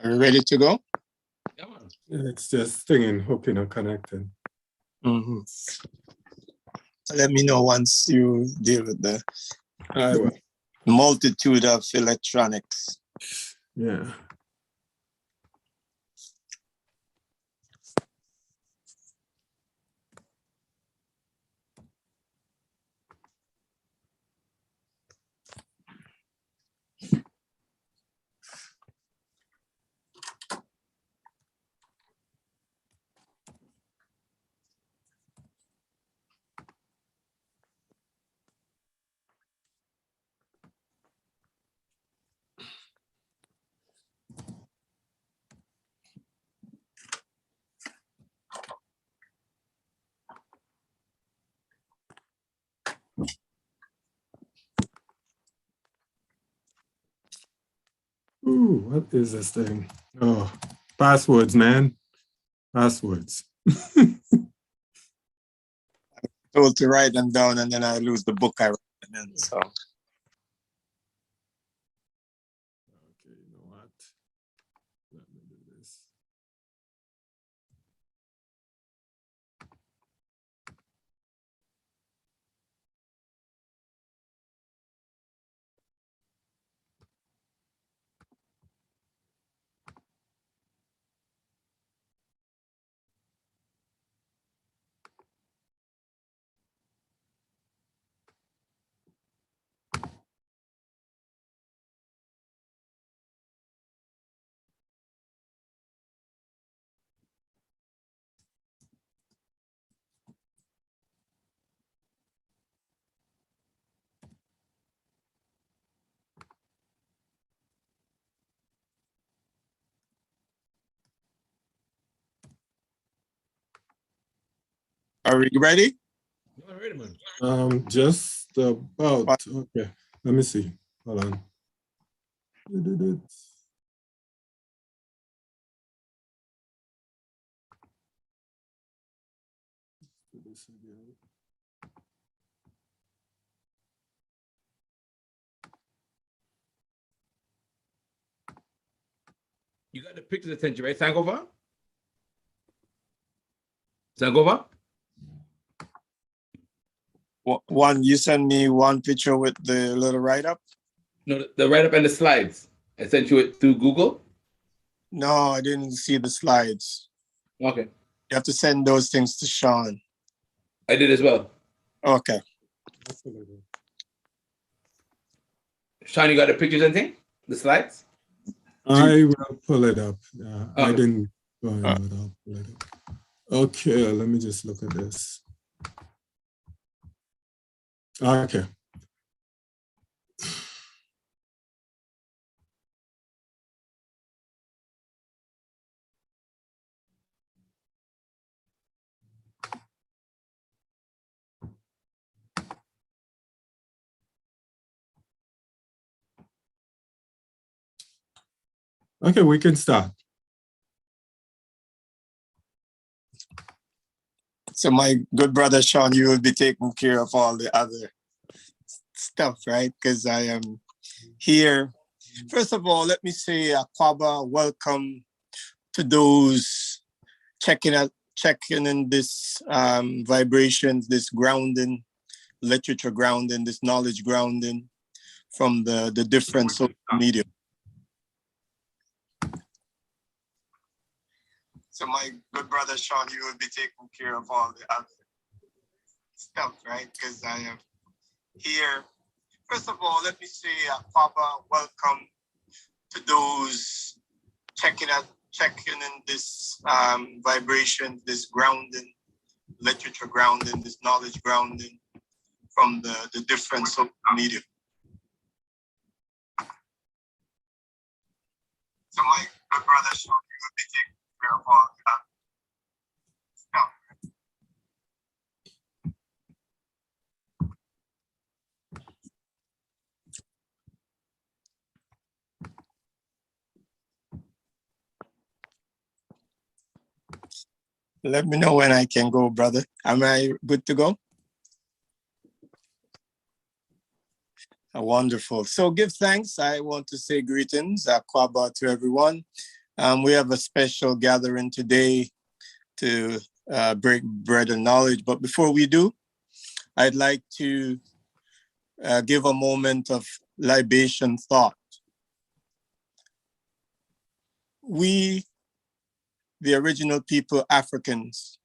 Are we ready to go? Yeah, man. It's just stinging, hooking, and connecting. Mm-hmm. Let me know once you deal with the multitude of electronics. Yeah. Ooh, what is this thing? Oh, passwords, man. Passwords. Told to write them down and then I lose the book I wrote them in. So. Okay, you know what? Let me do this. Are we ready? Yeah, ready, man. Just about. Okay, let me see. Hold on. Do this again. You got the pictures attention, right? Sankofa? Sankofa? One, you send me one picture with the little write-up? No, the write-up and the slides. I sent you it through Google. No, I didn't see the slides. Okay. You have to send those things to Sean. I did as well. Okay. Sean, you got the pictures and thing? The slides? I will pull it up. I Okay. didn't go in, but I'll pull it up. Okay, let me just look at this. Okay. Okay, we can start. So my good brother Sean, you will be taking care of all the other stuff, right? Because I am here. First of all, let me say, Kwaba, welcome to those checking in this vibrations, this grounding, literature grounding, this knowledge grounding from the different social media. So my good brother Sean, you will be taking care of all the other stuff, right? Because I am here. First of all, let me say, Kwaba, welcome to those checking in this vibration, this grounding, literature grounding, this knowledge grounding from the different social media. So my good brother Sean, you will be taking care of all that stuff. Let me know when I can go, brother. Am I good to go? Wonderful. So give thanks. I want to say greetings, Kwaba, to everyone. We have a special gathering today to break bread of knowledge. But before we do, I'd like to give a moment of libation thought. We, the original people, Africans,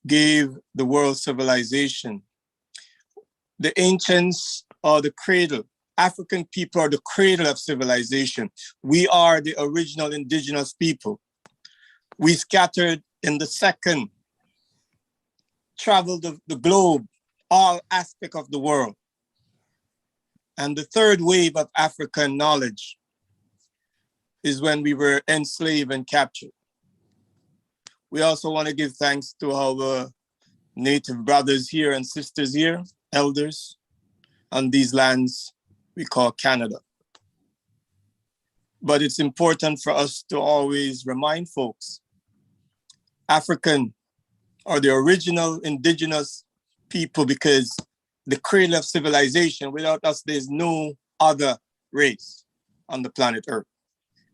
gave the world civilization. The ancients are the cradle. African people are the cradle of civilization. We are the original indigenous people. We scattered in the second, traveled the globe, all aspects of the world. And the third wave of African knowledge is when we were enslaved and captured. We also want to give thanks to our native brothers here and sisters here, elders on these lands we call Canada. But it's important for us to always remind folks, African are the original indigenous people because the cradle of civilization, without us, there's no other race on the planet Earth.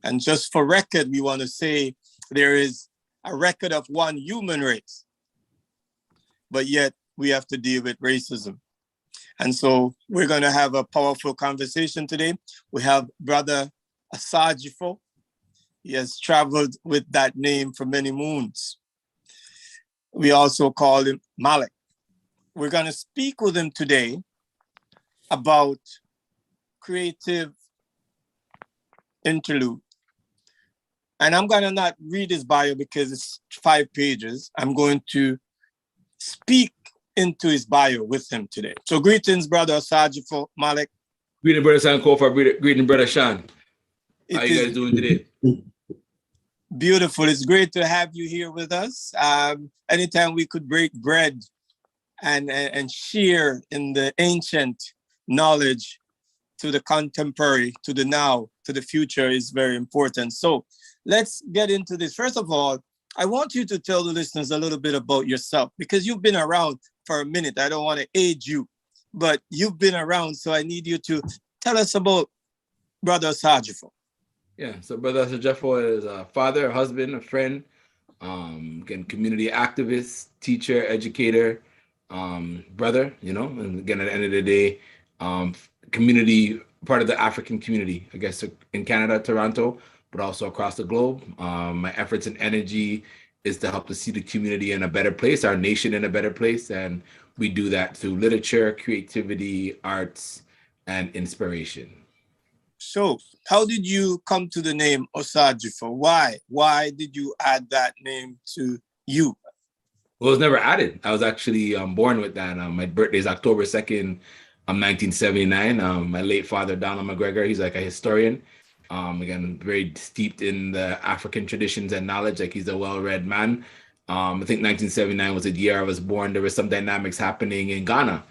And just for record, we want to say there is a record of one human race, but yet we have to deal with racism. And so we're going to have a powerful conversation today. We have Brother Osagefo. He has traveled with that name for many moons. We also call him Malik. We're going to speak with him today about Kreative Interlude. And I'm going to not read his bio because it's 5 pages. I'm going to speak into his bio with him today. So greetings, Brother Osagefo, Malik. Greeting, Brother Sankofa. Greeting, Brother Sean. How you guys doing today? Beautiful. It's great to have you here with us. Anytime we could break bread and share in the ancient knowledge to the contemporary, to the now, to the future is very important. So let's get into this. First of all, I want you to tell the listeners a little bit about yourself because you've been around for a minute. I don't want to age you, but you've been around, so I need you to tell us about Brother Osagefo. Yeah, so Brother Osagefo is a father, a husband, a friend, again, community activist, teacher, educator, brother, and again, at the end of the day, community, part of the African community, I guess, in Canada, Toronto, but also across the globe. My efforts and energy is to help to see the community in a better place, our nation in a better place. And we do that through literature, creativity, arts, and inspiration. So how did you come to the name Osagefo? Why? Why did you add that name to you? Well, it was never added. I was actually born with that. My birthday is October 2nd, 1979. My late father, Donald McGregor, he's like a historian. Again, very steeped in the African traditions and knowledge. Like he's a well-read man. I think 1979 was the year I was born. There was some dynamics happening in Ghana.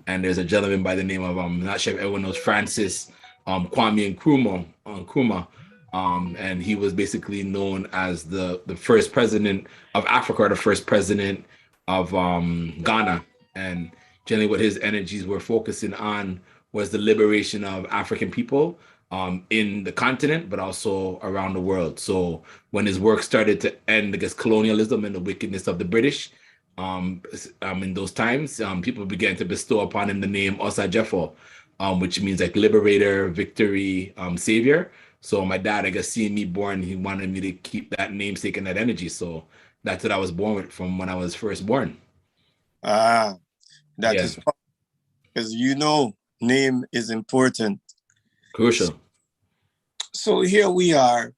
And there's a gentleman by the name of, not sure if everyone knows, Francis Kwame Nkrumah. And he was basically known as the first president of Africa, or the first president of Ghana. And generally what his energies were focusing on was the liberation of African people in the continent, but also around the world. So when his work started to end against colonialism and the wickedness of the British, in those times, people began to bestow upon him the name Osagefo, which means like liberator, victory, savior. So my dad, I guess, seeing me born, he wanted me to keep that namesake and that energy. So that's what I was born with from when I was first born. That is because name is important. Crucial. So here we are.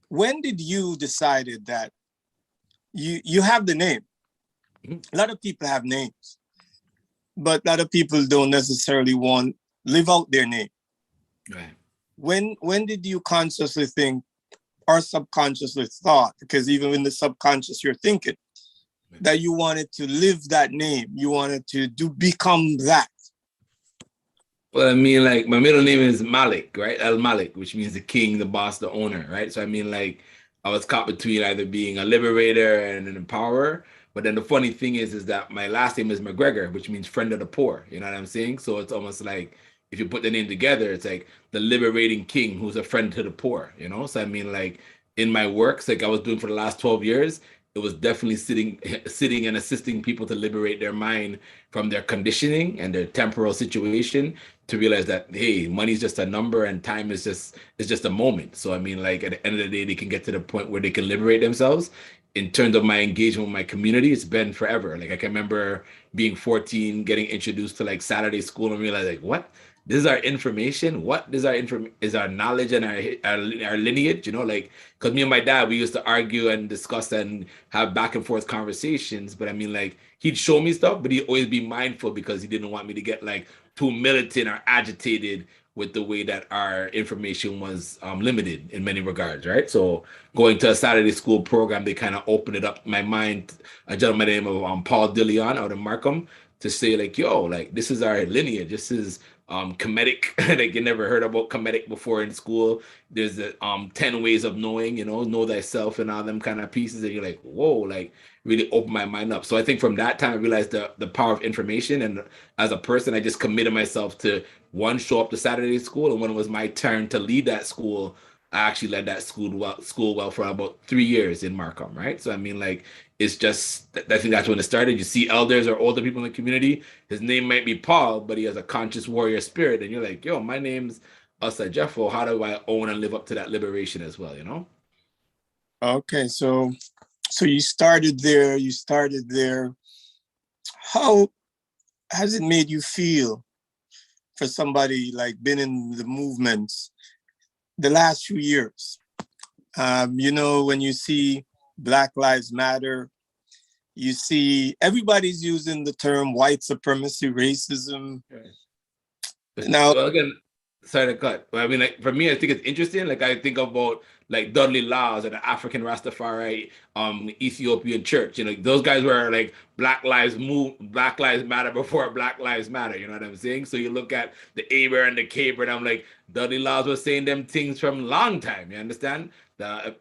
When did you decided that you have the name? A lot of people have names, but a lot of people don't necessarily want live out their name. Right. When did you consciously think or subconsciously thought, because even in the subconscious you're thinking, that you wanted to live that name, you wanted to become that? Well, I mean, like, my middle name is Malik, right? El Malik, which means the king, the boss, the owner, right? So I mean, like, I was caught between either being a liberator and an empowerer. But then the funny thing is that my last name is McGregor, which means friend of the poor. You know what I'm saying? So it's almost like if you put the name together, it's like the liberating king who's a friend to the poor, you know? So I mean, like in my works, like I was doing for the last 12 years, it was definitely sitting and assisting people to liberate their mind from their conditioning and their temporal situation to realize that, hey, money's just a number and time is just a moment. So I mean, like at the end of the day, they can get to the point where they can liberate themselves. In terms of my engagement with my community, it's been forever. Like I can remember being 14, getting introduced to like Saturday school and realize like, what? This is our information. What is is our knowledge and our lineage? You know, like because me and my dad, we used to argue and discuss and have back and forth conversations. But I mean, like he'd show me stuff, but he'd always be mindful because he didn't want me to get like too militant or agitated with the way that our information was limited in many regards, right? So going to a Saturday school program, they kind of opened it up my mind. A gentleman named Paul Dillion out of Markham to say like, yo, like this is our lineage. This is Kemetic. Like you never heard about Kemetic before in school. There's the 10 ways of knowing, you know thyself and all them kind of pieces. And you're like, whoa, like really opened my mind up. So I think from that time I realized the power of information. And as a person, I just committed myself to one, show up to Saturday school. And when it was my turn to lead that school, I actually led that school well for about 3 years in Markham, right? So I mean, like, it's just I think that's when it started. You see elders or older people in the community. His name might be Paul, but he has a conscious warrior spirit, and you're like, yo, my name's Osagefo. How do I own and live up to that liberation as well? You know? Okay, so you started there. You started there. How has it made you feel for somebody like been in the movements the last few years? You know, when you see Black Lives Matter, you see everybody's using the term white supremacy, racism. Right. Now, Well, again, sorry to cut. But I mean, like for me, I think it's interesting. Like I think about like Dudley Laws and the African Rastafari Ethiopian church. You know, those guys were like Black Lives Matter before Black Lives Matter. You know what I'm saying? So you look at the Aber and the Caber, and I'm like, Dudley Laws was saying them things from a long time. You understand? The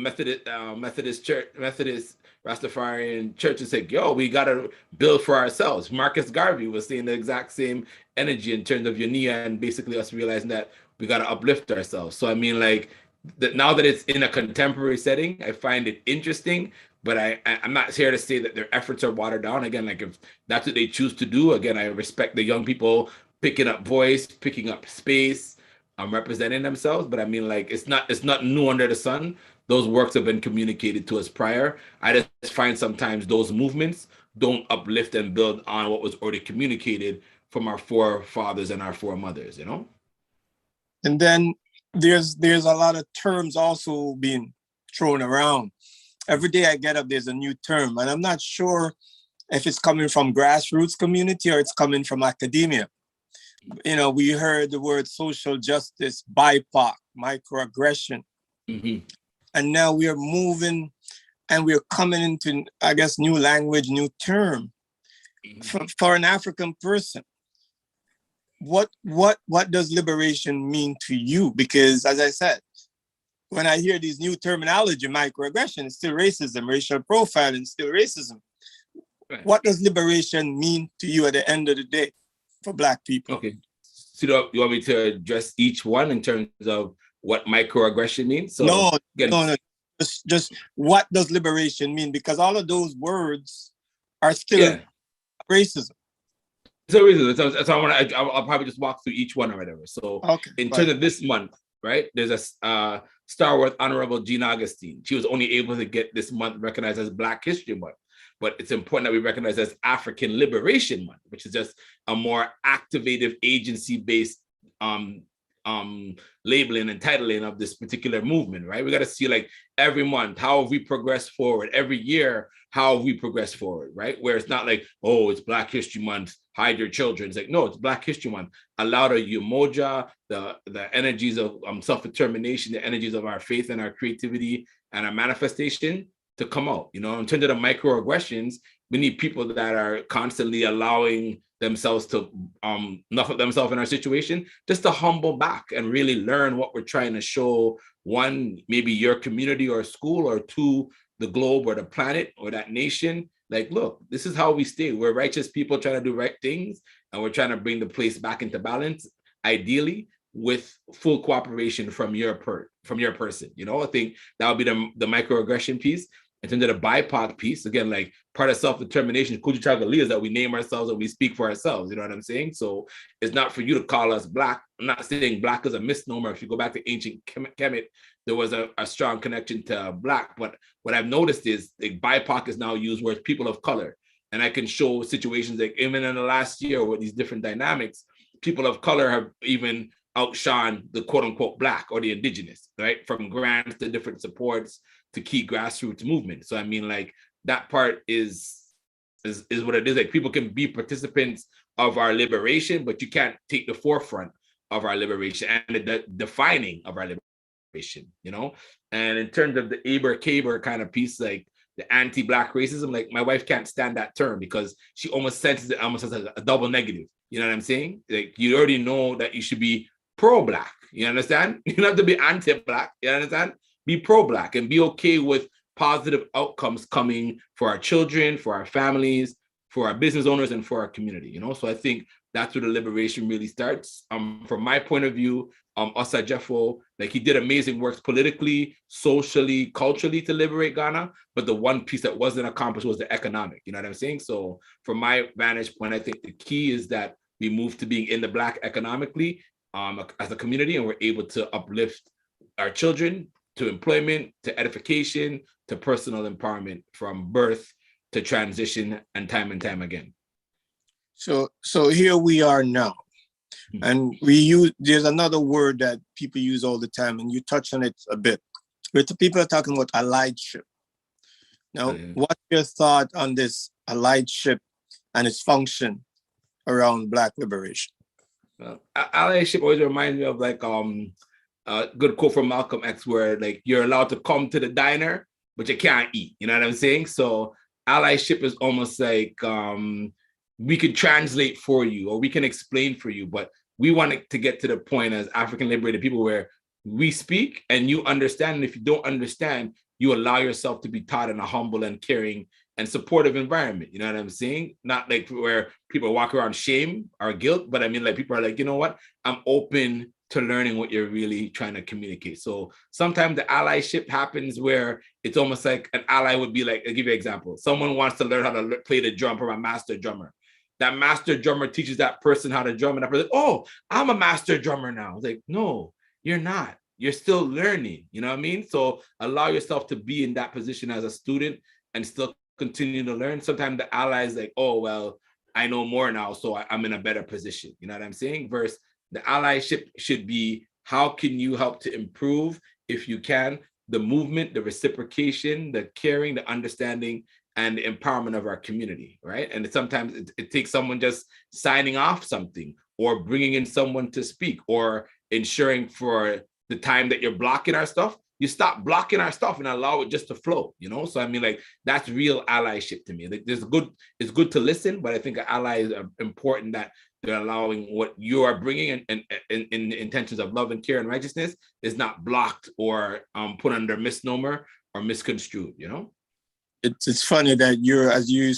Methodist church, Methodist Rastafarian churches say, yo, we gotta build for ourselves. Marcus Garvey was saying the exact same energy in terms of Unia and basically us realizing that we gotta uplift ourselves. So I mean, like that now that it's in a contemporary setting, I find it interesting. But I'm not here to say that their efforts are watered down. Again, like if that's what they choose to do, again, I respect the young people picking up voice, picking up space, representing themselves. But I mean, like it's not new under the sun. Those works have been communicated to us prior. I just find sometimes those movements don't uplift and build on what was already communicated from our forefathers and our foremothers, you know? and then there's a lot of terms also being thrown around. Every day I get up, there's a new term, and I'm not sure if it's coming from grassroots community or it's coming from academia. You know, we heard the word social justice, BIPOC, microaggression, and now we are moving and we're coming into, I guess, new language, new term for an African person. What does liberation mean to you? Because as I said, when I hear these new terminology, microaggression, it's still racism, racial profiling, still racism. Right. What does liberation mean to you at the end of the day for Black people? Okay. So you want me to address each one in terms of what microaggression means? So no. Just what does liberation mean? Because all of those words are still racism. So I'll probably just walk through each one or whatever. So in terms of this month, right? There's a Star Wars Honorable Jean Augustine. She was only able to get this month recognized as Black History Month. But it's important that we recognize as African Liberation Month, which is just a more activative agency-based labeling and titling of this particular movement, right? We got to see like every month, how have we progressed forward? Every year, how have we progressed forward, right? Where it's not like, oh, it's Black History Month, hide your children. It's like, no, it's Black History Month. Allow the Umoja, the energies of self-determination, the energies of our faith and our creativity and our manifestation to come out. You know, in terms of the microaggressions, we need people that are constantly allowing themselves to enough of themselves in our situation, just to humble back and really learn what we're trying to show. One, maybe your community or school, or two, the globe or the planet or that nation. Like, look, this is how we stay. We're righteous people trying to do right things, and we're trying to bring the place back into balance. ideally with full cooperation from your person. I think that would be the microaggression piece. In terms of the BIPOC piece, again, like part of self-determination, Kujichagali, is that we name ourselves and we speak for ourselves. You know what I'm saying? So it's not for you to call us Black. I'm not saying Black is a misnomer. If you go back to ancient Kemet, there was a strong connection to Black. But what I've noticed is like BIPOC is now used where it's people of color. And I can show situations like even in the last year with these different dynamics, people of color have even outshone the quote unquote Black or the Indigenous, right? From grants to different supports to key grassroots movement. So I mean, like that part is what it is. Like people can be participants of our liberation, but you can't take the forefront of our liberation and the defining of our liberation, And in terms of the Aber-Kaber kind of piece, like the anti-Black racism, like my wife can't stand that term because she almost senses it almost as a double negative. You know what I'm saying? Like you already know that you should be pro-Black. You understand? You don't have to be anti-Black. You understand? Be pro-Black and be okay with positive outcomes coming for our children, for our families, for our business owners, and for our community, So I think that's where the liberation really starts. From my point of view, Osagefo, like he did amazing works politically, socially, culturally to liberate Ghana, but the one piece that wasn't accomplished was the economic, you know what I'm saying? So from my vantage point, I think the key is that we move to being in the Black economically as a community, and we're able to uplift our children to employment, to edification, to personal empowerment from birth to transition and time again. So here we are now. And there's another word that people use all the time, and you touch on it a bit. People are talking about allyship. Now, what's your thought on this allyship and its function around Black liberation? Well, allyship always reminds me of like a good quote from Malcolm X where like you're allowed to come to the diner, but you can't eat. You know what I'm saying? So allyship is almost like we can translate for you or we can explain for you, but we want to get to the point as African liberated people where we speak and you understand. And if you don't understand, you allow yourself to be taught in a humble and caring and supportive environment. You know what I'm saying? Not like where people walk around shame or guilt, but I mean like people are like, you know what? I'm open to learning what you're really trying to communicate. So sometimes the allyship happens where it's almost like an ally would be like, I'll give you an example. Someone wants to learn how to play the drum from a master drummer. That master drummer teaches that person how to drum and that person, oh, I'm a master drummer now. It's like, no, you're not. You're still learning, you know what I mean? So allow yourself to be in that position as a student and still continue to learn. Sometimes the ally is like, oh, well, I know more now, so I'm in a better position. You know what I'm saying? Versus the allyship should be, how can you help to improve, if you can, the movement, the reciprocation, the caring, the understanding, and the empowerment of our community, right? And sometimes it takes someone just signing off something or bringing in someone to speak or ensuring for the time that you're blocking our stuff, you stop blocking our stuff and allow it just to flow, So I mean, like, that's real allyship to me. Like, it's good to listen, but I think allies are important that they're allowing what you are bringing and in intentions of love and care and righteousness is not blocked or put under misnomer or misconstrued, It's funny that as you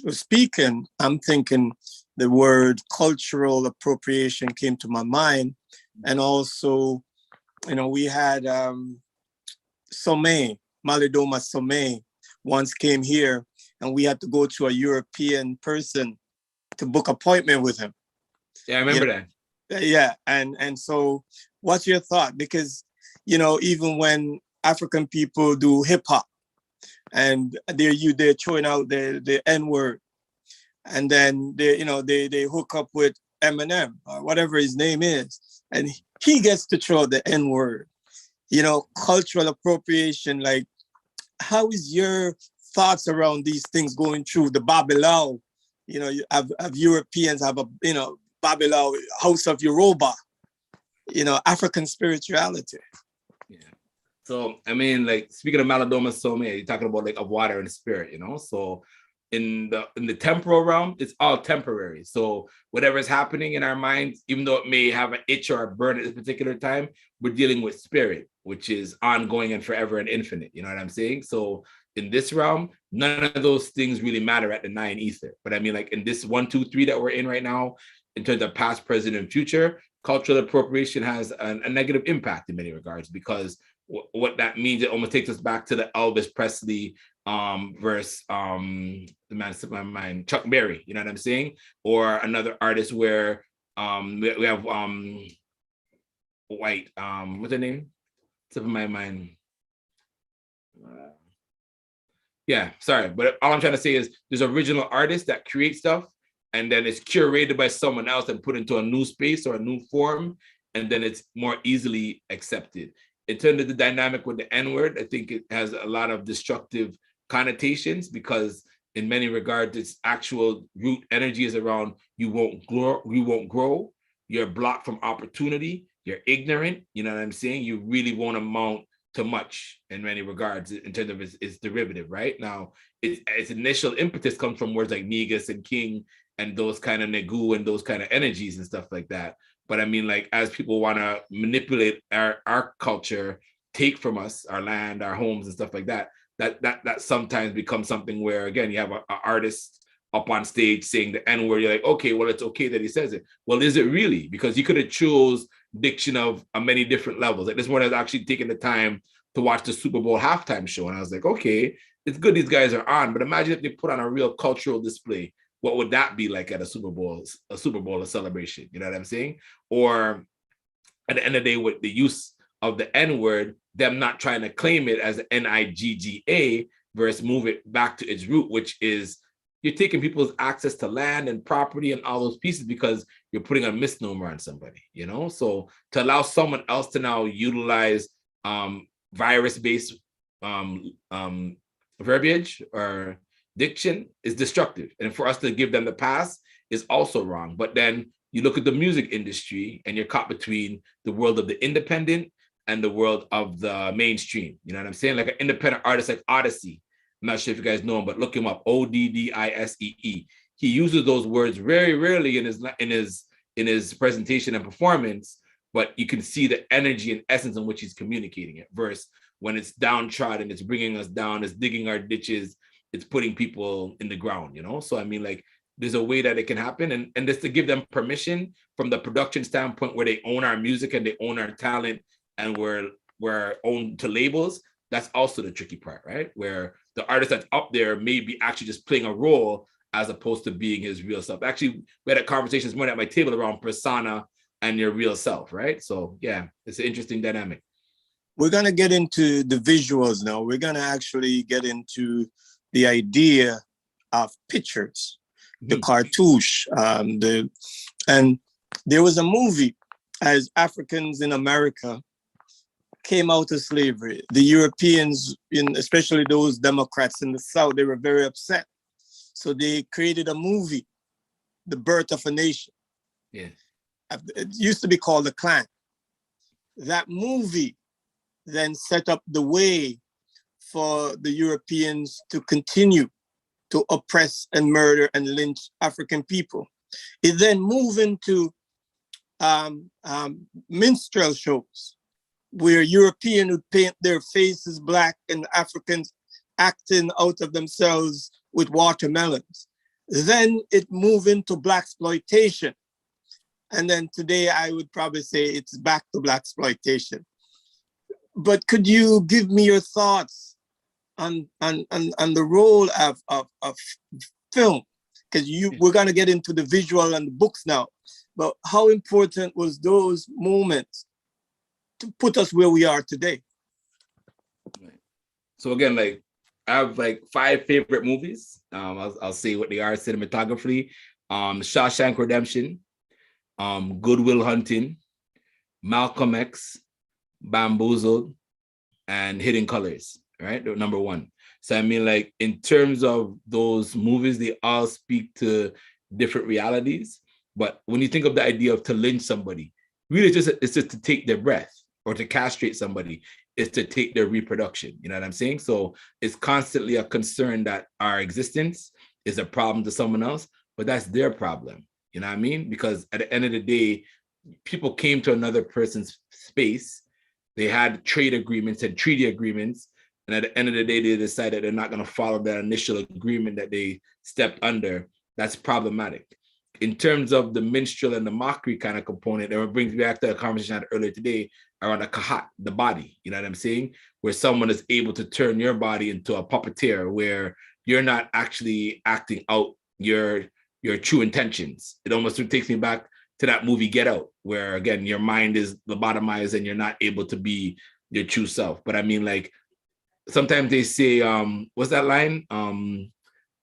were speaking, I'm thinking the word cultural appropriation came to my mind. And also, we had Malidoma Somé once came here and we had to go to a European person to book appointment with him. Yeah, I remember that. Yeah, and so what's your thought? Because, even when African people do hip hop, and they're throwing out the N-word, and then they hook up with Eminem or whatever his name is, and he gets to throw the N-word. Cultural appropriation. Like, how is your thoughts around these things going through the Babylao? You have Europeans have a Babylao, House of Yoruba. African spirituality. Yeah. So, I mean, like, speaking of Malidoma Somé, you're talking about like of water and spirit, So in the temporal realm, it's all temporary. So whatever is happening in our minds, even though it may have an itch or a burn at this particular time, we're dealing with spirit, which is ongoing and forever and infinite. You know what I'm saying? So in this realm, none of those things really matter at the 9 ether. But I mean, like in this 1, 2, 3 that we're in right now, in terms of past, present, and future, cultural appropriation has a negative impact in many regards, because what that means, it almost takes us back to the Elvis Presley verse, the man slipped my mind, Chuck Berry, you know what I'm saying? Or another artist where we have white, what's her name? Slipping my mind. Yeah, sorry, but all I'm trying to say is there's original artists that create stuff, and then it's curated by someone else and put into a new space or a new form, and then it's more easily accepted. In terms of the dynamic with the N-word, I think it has a lot of destructive connotations, because in many regards, its actual root energy is around you won't grow, you're blocked from opportunity, you're ignorant, you know what I'm saying? You really won't amount to much in many regards in terms of its derivative, right? Now, its initial impetus comes from words like negus and king and those kind of negu and those kind of energies and stuff like that. But I mean, like, as people want to manipulate our culture, take from us our land, our homes and stuff like that, that sometimes becomes something where, again, you have an artist up on stage saying the N-word, you're like, okay, well, it's okay that he says it. Well, is it really? Because you could have chose diction of many different levels. Like this one has actually taken the time to watch the Super Bowl halftime show. And I was like, okay, it's good these guys are on, but imagine if they put on a real cultural display. What would that be like at a Super Bowl, a celebration? You know what I'm saying? Or at the end of the day, with the use of the N-word, them not trying to claim it as Nigga versus move it back to its root, which is you're taking people's access to land and property and all those pieces because you're putting a misnomer on somebody, you know? So to allow someone else to now utilize virus-based verbiage or diction is destructive. And for us to give them the pass is also wrong. But then you look at the music industry and you're caught between the world of the independent and the world of the mainstream. You know what I'm saying? Like an independent artist like Odyssey. I'm not sure if you guys know him, but look him up, Oddisee. He uses those words very rarely in his presentation and performance, but you can see the energy and essence in which he's communicating it. Versus when it's downtrodden, it's bringing us down, it's digging our ditches, it's putting people in the ground, you know? So I mean, like, there's a way that it can happen, and just to give them permission from the production standpoint where they own our music and they own our talent and we're owned to labels. That's also the tricky part, right? Where the artist that's up there may be actually just playing a role as opposed to being his real self. Actually, we had a conversation this morning at my table around persona and your real self, right? So yeah, it's an interesting dynamic. We're going to get into the visuals now. We're going to actually get into the idea of pictures, the cartouche, and there was a movie as Africans in America came out of slavery. The Europeans, especially those Democrats in the South, they were very upset. So they created a movie, The Birth of a Nation. Yeah. It used to be called The Klan. That movie then set up the way for the Europeans to continue to oppress and murder and lynch African people. It then moved into minstrel shows, where Europeans would paint their faces black and Africans acting out of themselves with watermelons. Then it moved into blaxploitation. And then today I would probably say it's back to blaxploitation. But could you give me your thoughts on the role of film? Because we're gonna get into the visual and the books now, but how important was those moments to put us where we are today? So again, like, I have like 5 favorite movies. I'll say what they are cinematographically. Shawshank Redemption, Good Will Hunting, Malcolm X, Bamboozled, and Hidden Colors, right? Number 1. So I mean, like, in terms of those movies, they all speak to different realities. But when you think of the idea of to lynch somebody, really it's just to take their breath, or to castrate somebody is to take their reproduction. You know what I'm saying? So it's constantly a concern that our existence is a problem to someone else, but that's their problem. You know what I mean? Because at the end of the day, people came to another person's space. They had trade agreements and treaty agreements. And at the end of the day, they decided they're not going to follow that initial agreement that they stepped under. That's problematic. in terms of the minstrel and the mockery kind of component, it brings me back to a conversation I had earlier today around the kahat, the body, you know what I'm saying? Where someone is able to turn your body into a puppeteer, where you're not actually acting out your true intentions. It almost takes me back to that movie Get Out, where again, your mind is lobotomized and you're not able to be your true self. But I mean, like, sometimes they say, what's that line?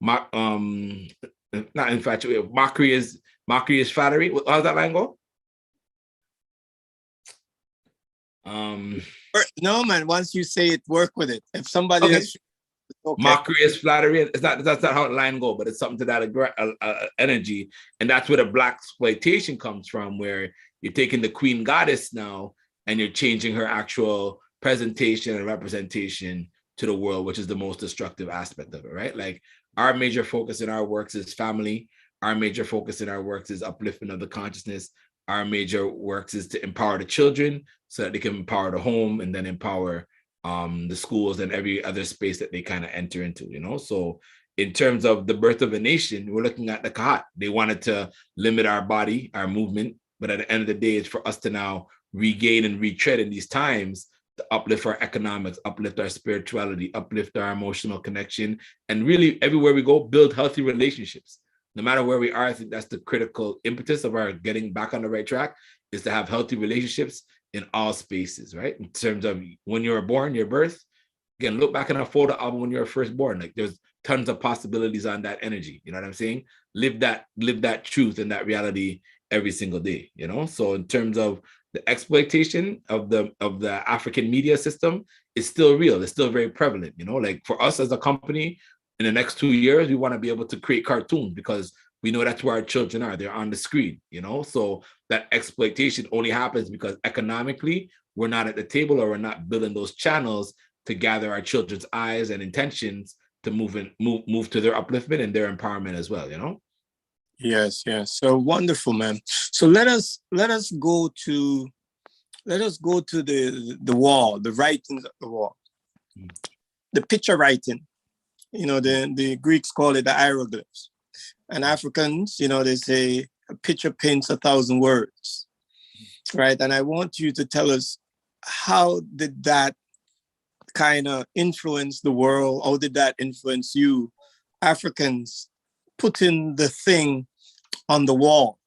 Not infatuated. Mockery is flattery. How's that line go? No, man. Once you say it, work with it. If somebody else, okay. Mockery is flattery. That's not how the line go, but it's something to that energy, and that's where the black exploitation comes from, where you're taking the queen goddess now and you're changing her actual presentation and representation to the world, which is the most destructive aspect of it, right? Like, our major focus in our works is family. Our major focus in our works is upliftment of the consciousness. Our major works is to empower the children so that they can empower the home and then empower the schools and every other space that they kind of enter into, you know? So in terms of the birth of a nation, we're looking at the Kahat. They wanted to limit our body, our movement, but at the end of the day, it's for us to now regain and retread in these times to uplift our economics, uplift our spirituality, uplift our emotional connection, and really everywhere we go, build healthy relationships. No matter where we are, I think that's the critical impetus of our getting back on the right track, is to have healthy relationships in all spaces, right? In terms of when you were born, your birth, again, look back in a photo album when you were first born, like there's tons of possibilities on that energy, you know what I'm saying? Live that truth and that reality every single day, you know? So in terms of the exploitation of the African media system is still real. It's still very prevalent, you know? Like, for us as a company, in the next 2 years, we want to be able to create cartoons because we know that's where our children are. They're on the screen, you know? So that exploitation only happens because economically, we're not at the table, or we're not building those channels to gather our children's eyes and intentions to move to their upliftment and their empowerment as well, you know? Yes. So wonderful, man. So let us go to the wall, the writings of the wall, the picture writing. You know, the Greeks call it the hieroglyphs, and Africans, you know, they say a picture paints 1,000 words, right? And I want you to tell us, how did that kind of influence the world? How did that influence you, Africans, putting the thing on the wall?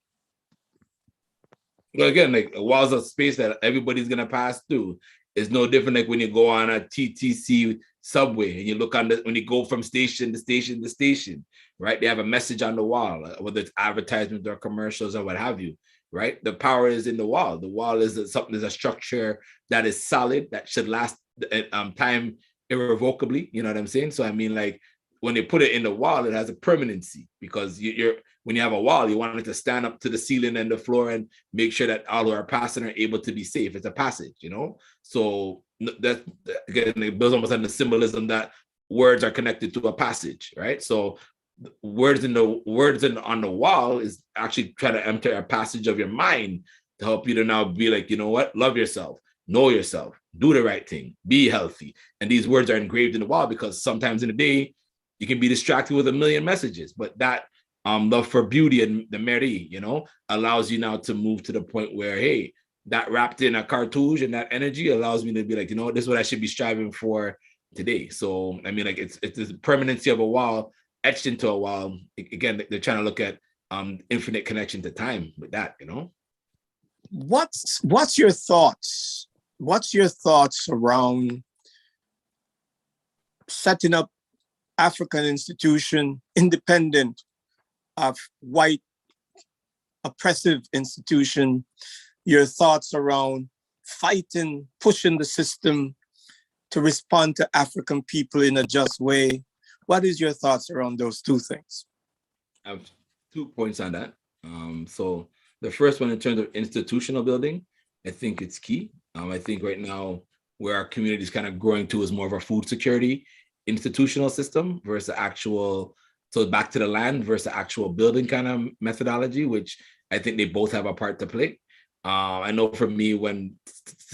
Well, again, like, a wall's a space that everybody's gonna pass through. It's no different like when you go on a TTC subway and you look on when you go from station to station to station, right? They have a message on the wall, whether it's advertisements or commercials or what have you, right? The power is in the wall. The wall is a structure that is solid, that should last time irrevocably. You know what I'm saying? So I mean, like, when they put it in the wall, it has a permanency, because you're when you have a wall, you want it to stand up to the ceiling and the floor and make sure that all who are passing are able to be safe. It's a passage, you know? So that, again, it builds almost on the symbolism that words are connected to a passage, right? So words on the wall is actually trying to enter a passage of your mind to help you to now be like, you know what? Love yourself, know yourself, do the right thing, be healthy. And these words are engraved in the wall because sometimes in the day, you can be distracted with a million messages, but that love for beauty and the Meri, you know, allows you now to move to the point where, hey, that wrapped in a cartouche and that energy allows me to be like, you know, this is what I should be striving for today. So, I mean, like, it's the permanency of a wall etched into a wall. Again, they're trying to look at infinite connection to time with that, you know? What's your thoughts? What's your thoughts around setting up African institution independent of white oppressive institution? Your thoughts around fighting, pushing the system to respond to African people in a just way? What is your thoughts around those two things? I have 2 points on that. So the first one, in terms of institutional building, I think it's key. I think right now where our community is kind of growing to is more of a food security institutional system versus actual, so back to the land versus actual building kind of methodology, which I think they both have a part to play. I know for me, when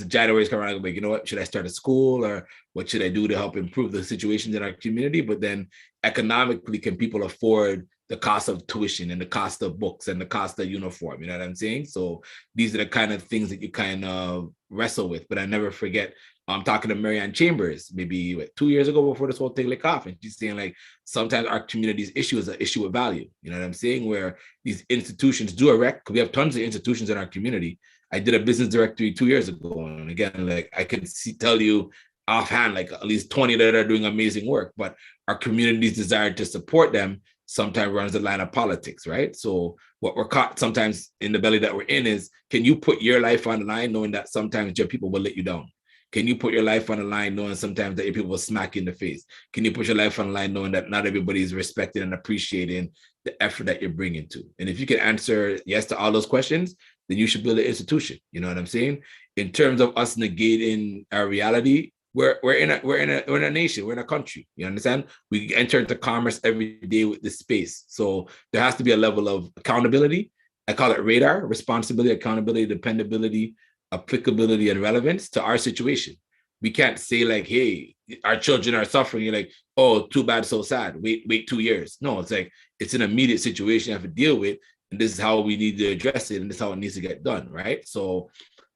January is coming around, I'm like, you know what, should I start a school, or what should I do to help improve the situations in our community? But then economically, can people afford the cost of tuition and the cost of books and the cost of uniform. You know what I'm saying? So these are the kind of things that you kind of wrestle with. But I never forget, I'm talking to Marianne Chambers maybe 2 years ago before this whole thing lit off, and she's saying like sometimes our community's issue is an issue of value. You know what I'm saying? Where these institutions do erect. We have tons of institutions in our community. I did a business directory 2 years ago, and again, like I could tell you offhand, like at least 20 that are doing amazing work. But our community's desire to support them sometimes runs the line of politics, right? So what we're caught sometimes in the belly that we're in is, can you put your life on the line knowing that sometimes your people will let you down? Can you put your life on the line knowing sometimes that your people will smack you in the face? Can you put your life on the line knowing that not everybody is respecting and appreciating the effort that you're bringing to? And if you can answer yes to all those questions, then you should build an institution. You know what I'm saying? In terms of us negating our reality, we're in a nation, we're in a country. You understand? We enter into commerce every day with this space. So there has to be a level of accountability. I call it radar: responsibility, accountability, dependability, applicability, and relevance to our situation. We can't say like, hey, our children are suffering. You're like, oh, too bad, so sad. Wait 2 years. No, it's like, it's an immediate situation you have to deal with. And this is how we need to address it. And this is how it needs to get done, right? So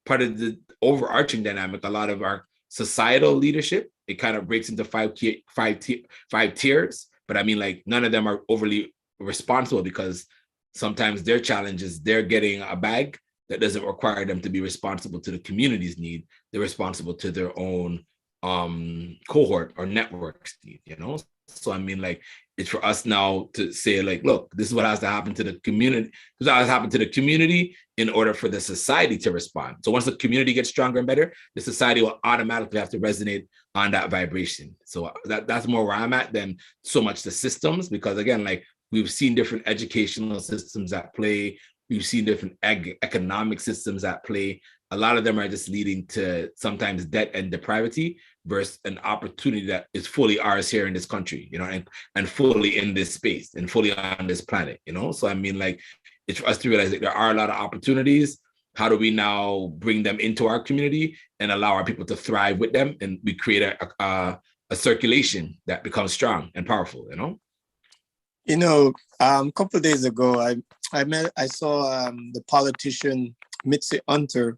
part of the overarching dynamic, a lot of our societal leadership, it kind of breaks into five tiers. But I mean, like, none of them are overly responsible, because sometimes their challenge is they're getting a bag that doesn't require them to be responsible to the community's need. They're responsible to their own cohort or network's need, you know? So I mean, like, it's for us now to say, like, look, this is what has to happen to the community. This is what has to happen to the community in order for the society to respond. So once the community gets stronger and better, the society will automatically have to resonate on that vibration. So that's more where I'm at than so much the systems, because again, like, we've seen different educational systems at play. We've seen different economic systems at play. A lot of them are just leading to sometimes debt and depravity versus an opportunity that is fully ours here in this country, you know, and fully in this space and fully on this planet, you know? So I mean, like, it's for us to realize that there are a lot of opportunities. How do we now bring them into our community and allow our people to thrive with them? And we create a circulation that becomes strong and powerful, you know? You know, a couple of days ago, I saw the politician Mitzi Hunter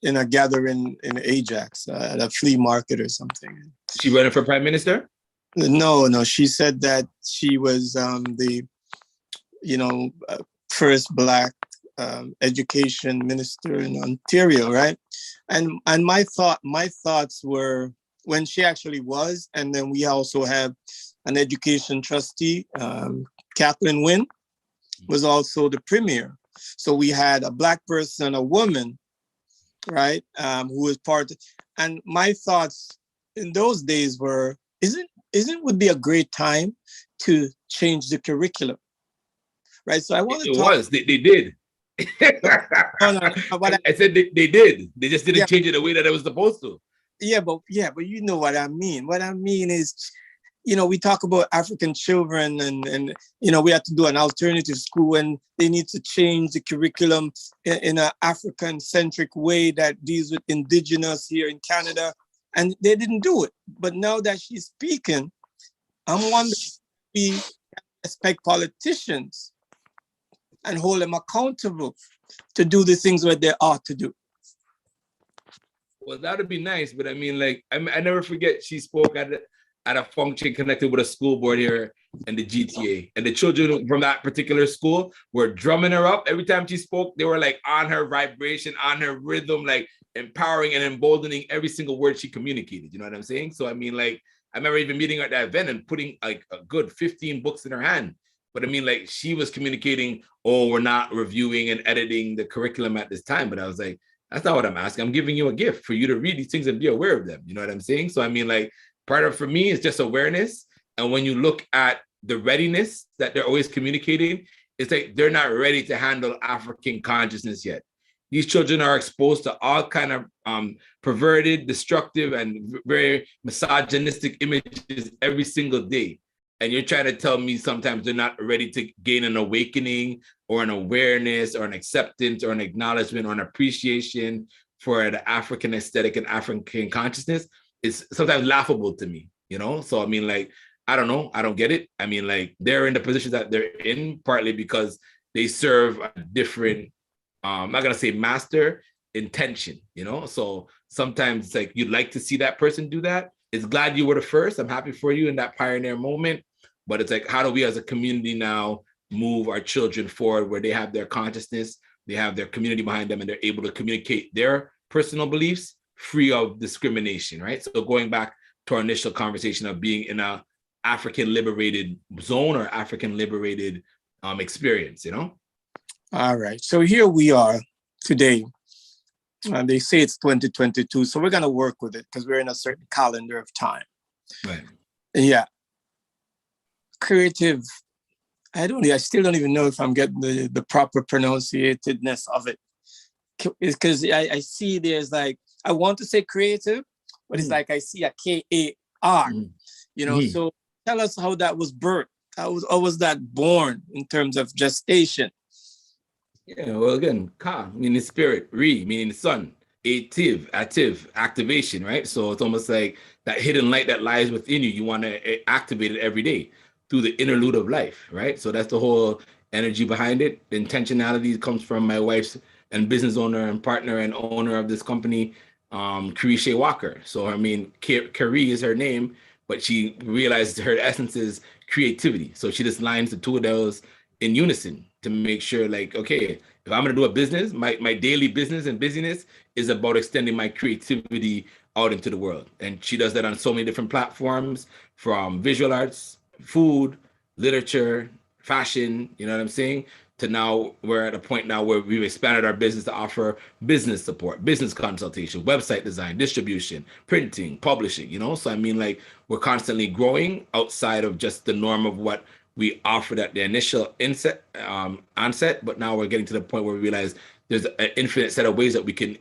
in a gathering in Ajax at a flea market or something. She running for prime minister? No. She said that she was first Black education minister in Ontario, right? And my thoughts were, when she actually was, and then we also have an education trustee, Kathleen Wynne, was also the premier. So we had a Black person, a woman, right, who was part. And my thoughts in those days were, would be a great time to change the curriculum, right? So I want to talk. Was they did. No, I said they did. They just didn't change it the way that it was supposed to. Yeah, but you know what I mean. What I mean is, you know, we talk about African children and you know, we have to do an alternative school, and they need to change the curriculum in an African-centric way that deals with Indigenous here in Canada. And they didn't do it. But now that she's speaking, I'm wondering if we expect politicians and hold them accountable to do the things that they ought to do. Well, that would be nice. But I mean, like, I never forget, she spoke at a function connected with a school board here in the GTA. And the children from that particular school were drumming her up. Every time she spoke, they were like on her vibration, on her rhythm, like empowering and emboldening every single word she communicated. You know what I'm saying? So, I mean, like, I remember even meeting her at that event and putting like a good 15 books in her hand. But I mean, like, she was communicating, oh, we're not reviewing and editing the curriculum at this time. But I was like, that's not what I'm asking. I'm giving you a gift for you to read these things and be aware of them. You know what I'm saying? So, I mean, like, part of, for me, is just awareness. And when you look at the readiness that they're always communicating, it's like they're not ready to handle African consciousness yet. These children are exposed to all kind of perverted, destructive, and very misogynistic images every single day. And you're trying to tell me sometimes they're not ready to gain an awakening or an awareness or an acceptance or an acknowledgement or an appreciation for the African aesthetic and African consciousness. It's sometimes laughable to me, you know? So, I mean, like, I don't know. I don't get it. I mean, like they're in the position that they're in partly because they serve a different, I'm not gonna say master intention, you know? So sometimes it's like you'd like to see that person do that. It's glad you were the first. I'm happy for you in that pioneer moment. But it's like, how do we as a community now move our children forward where they have their consciousness, they have their community behind them, and they're able to communicate their personal beliefs free of discrimination, right? So going back to our initial conversation of being in a African liberated zone or African liberated experience, you know? All right. So here we are today. They say it's 2022, so we're going to work with it because we're in a certain calendar of time. Right. Yeah. Creative. I still don't even know if I'm getting the proper pronunciatedness of it. Because I see there's like, I want to say creative, but it's like I see a K-A-R, you know, so tell us how that was birthed. How was that born in terms of gestation? Yeah, well, again, ka meaning spirit, re meaning sun, ative, activation, right? So it's almost like that hidden light that lies within you. You want to activate it every day through the interlude of life, right? So that's the whole energy behind it. The intentionality comes from my wife's and business owner and partner and owner of this company, Karee Shea Walker. So I mean, Karee is her name, but she realizes her essence is creativity. So she just lines the two of those in unison to make sure, like, okay, if I'm gonna do a business, my daily business and busyness is about extending my creativity out into the world. And she does that on so many different platforms, from visual arts, food, literature, fashion, you know what I'm saying? To now we're at a point now where we've expanded our business to offer business support, business consultation, website design, distribution, printing, publishing, you know? So I mean, like, we're constantly growing outside of just the norm of what we offered at the initial onset, but now we're getting to the point where we realize there's an infinite set of ways that we can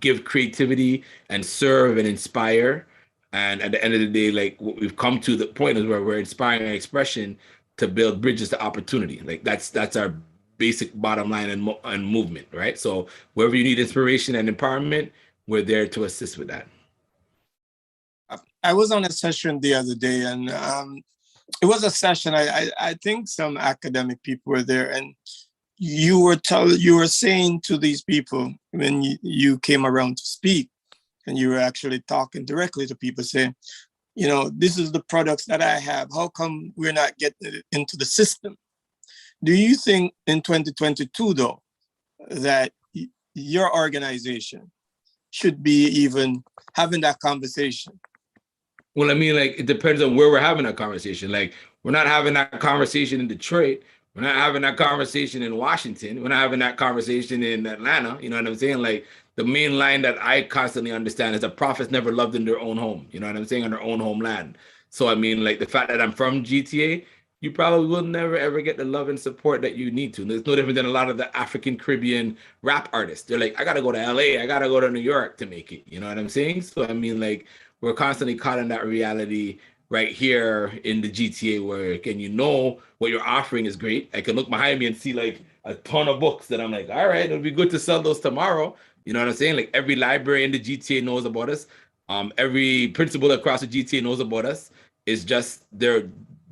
give creativity and serve and inspire. And at the end of the day, like, what we've come to the point is where we're inspiring expression to build bridges to opportunity. Like that's our basic bottom line and movement, right? So wherever you need inspiration and empowerment, we're there to assist with that. I was on a session the other day, and it was a session. I think some academic people were there, and you were saying to these people when you came around to speak, and you were actually talking directly to people, saying, you know, this is the products that I have. How come we're not getting it into the system? Do you think in 2022, though, that your organization should be even having that conversation? Well, I mean, like, it depends on where we're having that conversation. Like, we're not having that conversation in Detroit. We're not having that conversation in Washington. We're not having that conversation in Atlanta. You know what I'm saying? Like, the main line that I constantly understand is that prophets never loved in their own home. You know what I'm saying? On their own homeland. So, I mean, like, the fact that I'm from GTA, you probably will never, ever get the love and support that you need to. And it's no different than a lot of the African Caribbean rap artists. They're like, I got to go to LA. I got to go to New York to make it. You know what I'm saying? So, I mean, like, we're constantly caught in that reality right here in the GTA where, again, you know what you're offering is great. I can look behind me and see like a ton of books that I'm like, all right, it'll be good to sell those tomorrow. You know what I'm saying? Like every library in the GTA knows about us. Every principal across the GTA knows about us. It's just their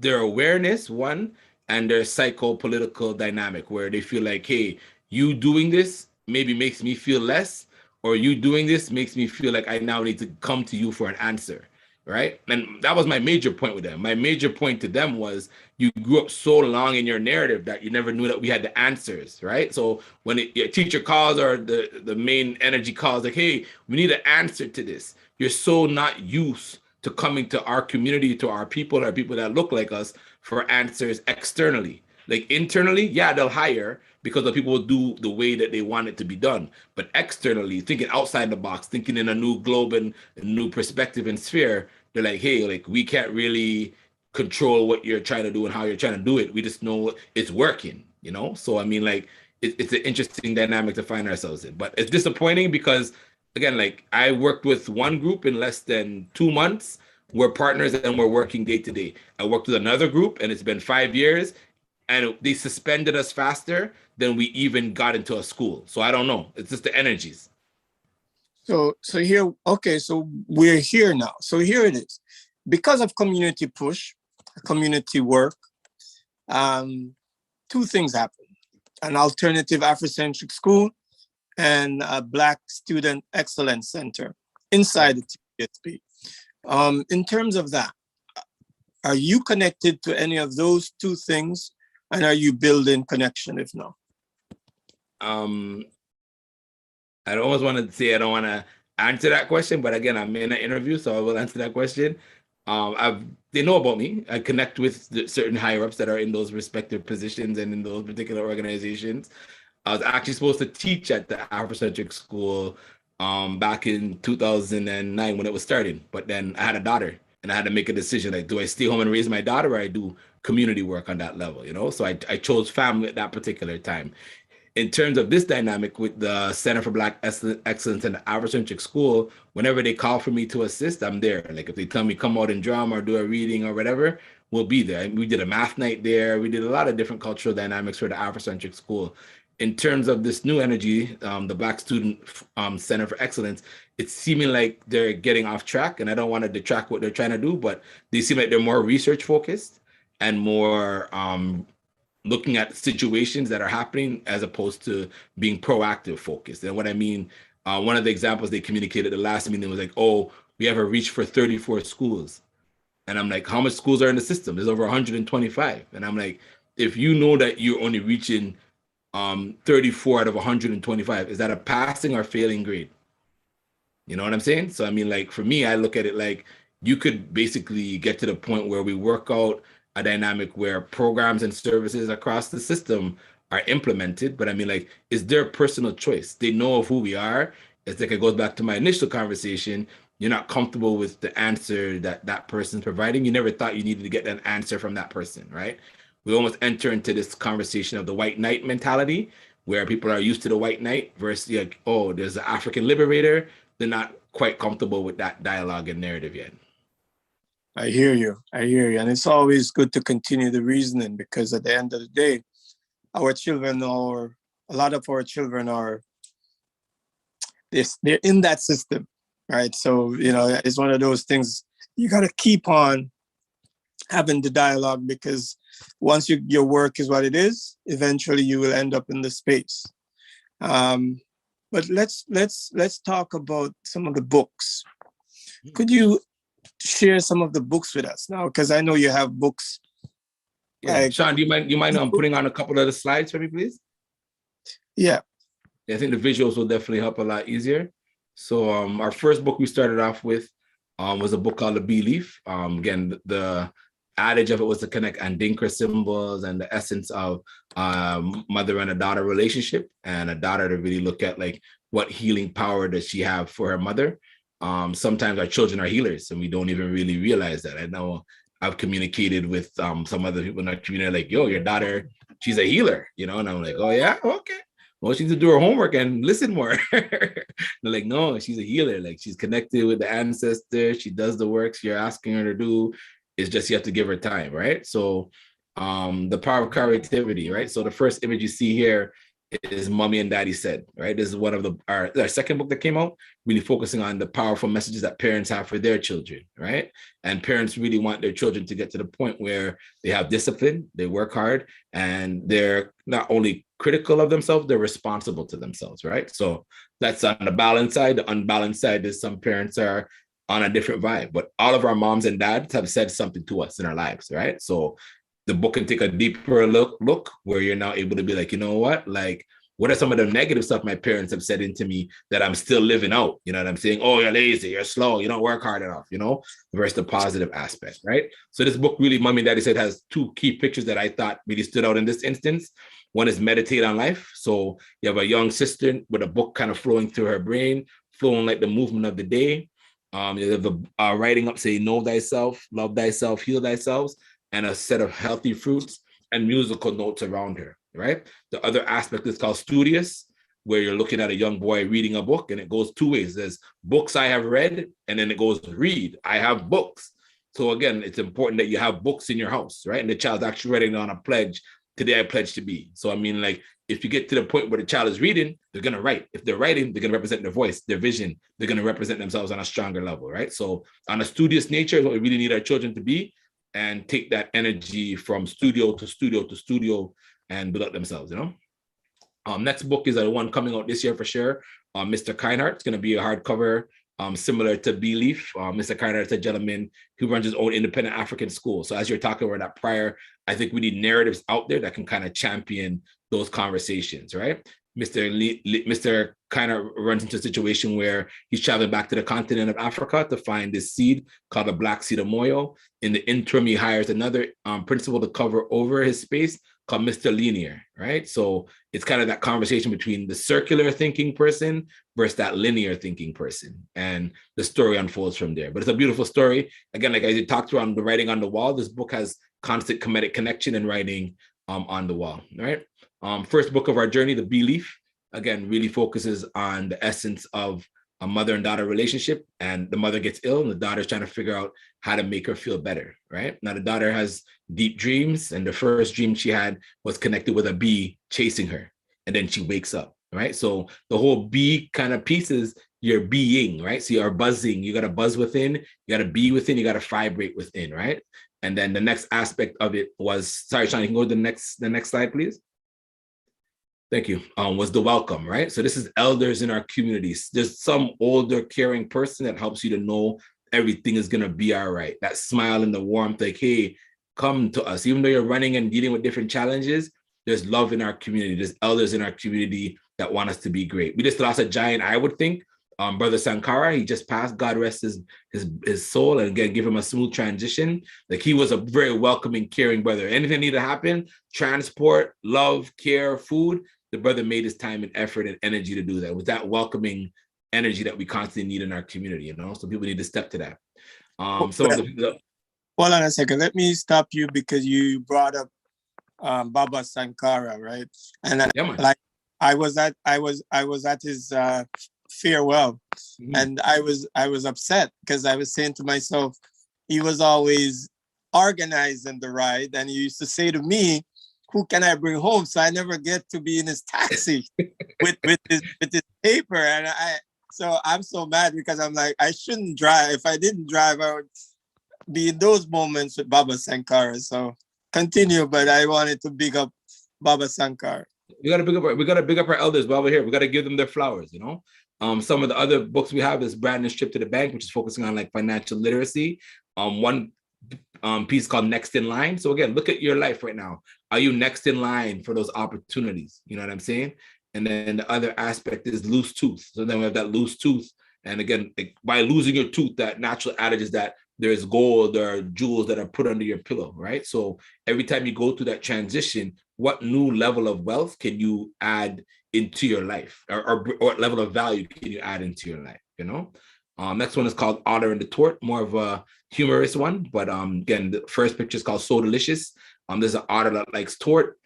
awareness, one, and their psycho-political dynamic where they feel like, hey, you doing this maybe makes me feel less, or you doing this makes me feel like I now need to come to you for an answer, right? And that was my major point with them. My major point to them was you grew up so long in your narrative that you never knew that we had the answers, right? So when your teacher calls or the main energy calls, like, hey, we need an answer to this. You're so not used to coming to our community, to our people that look like us for answers externally. Like internally, yeah, they'll hire because the people will do the way that they want it to be done. But externally, thinking outside the box, thinking in a new globe and a new perspective and sphere, they're like, hey, like we can't really control what you're trying to do and how you're trying to do it. We just know it's working, you know? So, I mean, like, it's an interesting dynamic to find ourselves in. But it's disappointing because, again, like I worked with one group in less than 2 months. We're partners and we're working day to day. I worked with another group and it's been 5 years and they suspended us faster than we even got into a school. So I don't know. It's just the energies. So here, okay, so we're here now. So here it is. Because of community push community work, two things happen: an alternative Afrocentric school and a Black Student Excellence Center inside the TSP. In terms of that, are you connected to any of those two things, and are you building connection if not? I almost want to say I don't want to answer that question, but again, I'm in an interview, so I will answer that question. They know about me. I connect with certain higher ups that are in those respective positions and in those particular organizations. I was actually supposed to teach at the Afrocentric school back in 2009 when it was starting, but then I had a daughter and I had to make a decision, like, do I stay home and raise my daughter, or I do community work on that level, you know? So I chose family at that particular time. In terms of this dynamic with the Center for Black Excellence and the Afrocentric School, whenever they call for me to assist, I'm there. Like if they tell me come out and drum or do a reading or whatever, we'll be there. We did a math night there. We did a lot of different cultural dynamics for the Afrocentric School. In terms of this new energy, the Black Student Center for Excellence, it's seeming like they're getting off track, and I don't want to detract what they're trying to do, but they seem like they're more research focused and more looking at situations that are happening as opposed to being proactive focused. And what I mean, one of the examples they communicated the last meeting was like, oh, we have a reach for 34 schools. And I'm like, how much schools are in the system? There's over 125. And I'm like, if you know that you're only reaching 34 out of 125, is that a passing or failing grade? You know what I'm saying? So I mean, like for me, I look at it like you could basically get to the point where we work out a dynamic where programs and services across the system are implemented. But I mean, like, it's their personal choice. They know of who we are. It's like it goes back to my initial conversation. You're not comfortable with the answer that that person's providing. You never thought you needed to get an answer from that person, right? We almost enter into this conversation of the white knight mentality, where people are used to the white knight versus like, oh, there's an African liberator. They're not quite comfortable with that dialogue and narrative yet. I hear you. And it's always good to continue the reasoning, because at the end of the day, our children a lot of our children are, they're in that system, right? So, you know, it's one of those things you got to keep on having the dialogue, because once your work is what it is, eventually you will end up in the space. But let's talk about some of the books. Could you share some of the books with us now? Because I know you have books. Yeah, like, Sean, do you mind putting on a couple of the slides for me, please? Yeah. I think the visuals will definitely help a lot easier. So our first book we started off with was a book called The Bee Leaf. Again, the adage of it was to connect Andinka symbols and the essence of mother and a daughter relationship, and a daughter to really look at like what healing power does she have for her mother. Sometimes our children are healers and we don't even really realize that. I know I've communicated with some other people in our community like, yo, your daughter, she's a healer, you know? And I'm like, oh yeah, okay. Well, she needs to do her homework and listen more. They're like, no, she's a healer. Like she's connected with the ancestors. She does the works you're asking her to do. It's just you have to give her time, right? So the power of creativity, right? So the first image you see here is Mommy and Daddy Said, right? This is one of our second book that came out, really focusing on the powerful messages that parents have for their children, right? And parents really want their children to get to the point where they have discipline, they work hard, and they're not only critical of themselves, they're responsible to themselves, right? So that's on the balanced side. The unbalanced side is some parents are on a different vibe, but all of our moms and dads have said something to us in our lives, right? So the book can take a deeper look where you're now able to be like, you know what? Like, what are some of the negative stuff my parents have said into me that I'm still living out? You know what I'm saying? Oh, you're lazy, you're slow, you don't work hard enough, you know, versus the positive aspect, right? So this book really, Mommy and Daddy Said, has two key pictures that I thought really stood out in this instance. One is Meditate on Life. So you have a young sister with a book kind of flowing through her brain, flowing like the movement of the day. You have the writing up, say, know thyself, love thyself, heal thyself, and a set of healthy fruits and musical notes around her, right? The other aspect is called Studious, where you're looking at a young boy reading a book, and it goes two ways. There's books I have read, and then it goes read, I have books. So again, it's important that you have books in your house, right? And the child's actually writing on a pledge, today I pledge to be. So I mean, like, if you get to the point where the child is reading, they're going to write. If they're writing, they're going to represent their voice, their vision. They're going to represent themselves on a stronger level, right? So on a studious nature is what we really need our children to be. and take that energy from studio to studio to studio and build up themselves, you know? Next book is the one coming out this year for sure. Mr. Kindheart. It's going to be a hardcover, similar to Belief. Mr. Kindheart is a gentleman who runs his own independent African school. So as you're talking about that prior, I think we need narratives out there that can kind of champion those conversations, right? Mr. Kindheart runs into a situation where he's traveling back to the continent of Africa to find this seed called the Black Seed of Moyo. In the interim, he hires another principal to cover over his space called Mr. Linear, right? So it's kind of that conversation between the circular thinking person versus that linear thinking person. And the story unfolds from there. But it's a beautiful story. Again, like I talked about the writing on the wall, this book has constant comedic connection and writing on the wall, right? First book of our journey, The Belief, again, really focuses on the essence of a mother and daughter relationship, and the mother gets ill and the daughter's trying to figure out how to make her feel better, right? Now the daughter has deep dreams, and the first dream she had was connected with a bee chasing her, and then she wakes up, right? So the whole bee kind of piece is your being, right? So you are buzzing, you got to buzz within, you got to be within, you got to vibrate within, right? And then the next aspect of it was, sorry, Sean, you can go to the next slide, please. Thank you. Was the welcome, right? So this is elders in our communities. There's some older, caring person that helps you to know everything is going to be all right. That smile and the warmth, like, hey, come to us. Even though you're running and dealing with different challenges, there's love in our community. There's elders in our community that want us to be great. We just lost a giant, I would think. Brother Sankara, he just passed. God rest his soul, and again, give him a smooth transition. Like, he was a very welcoming, caring brother. Anything needed to happen, transport, love, care, food, the brother made his time and effort and energy to do that. With that welcoming energy that we constantly need in our community, you know? So people need to step to that. Hold on a second. Let me stop you because you brought up Baba Sankara, right? And I was at his farewell, and I was upset because I was saying to myself, he was always organizing the ride, and he used to say to me, who can I bring home? So I never get to be in his taxi with his paper. And so I'm so mad because I'm like, I shouldn't drive. If I didn't drive, I would be in those moments with Baba Sankara. So continue, but I wanted to big up Baba Sankara. We gotta big up our elders while we're here. We gotta give them their flowers, you know. Some of the other books we have is Brandon's Trip to the Bank, which is focusing on like financial literacy. One piece called Next in Line. So again, look at your life right now. Are you next in line for those opportunities? You know what I'm saying? And then the other aspect is loose tooth. So then we have that loose tooth. And again, by losing your tooth, that natural adage is that there's gold or jewels that are put under your pillow, right? So every time you go through that transition, what new level of wealth can you add into your life? Or what level of value can you add into your life, you know? Next one is called Otter and the Tort, more of a humorous one. But again, the first picture is called So Delicious. There's an otter that likes tort.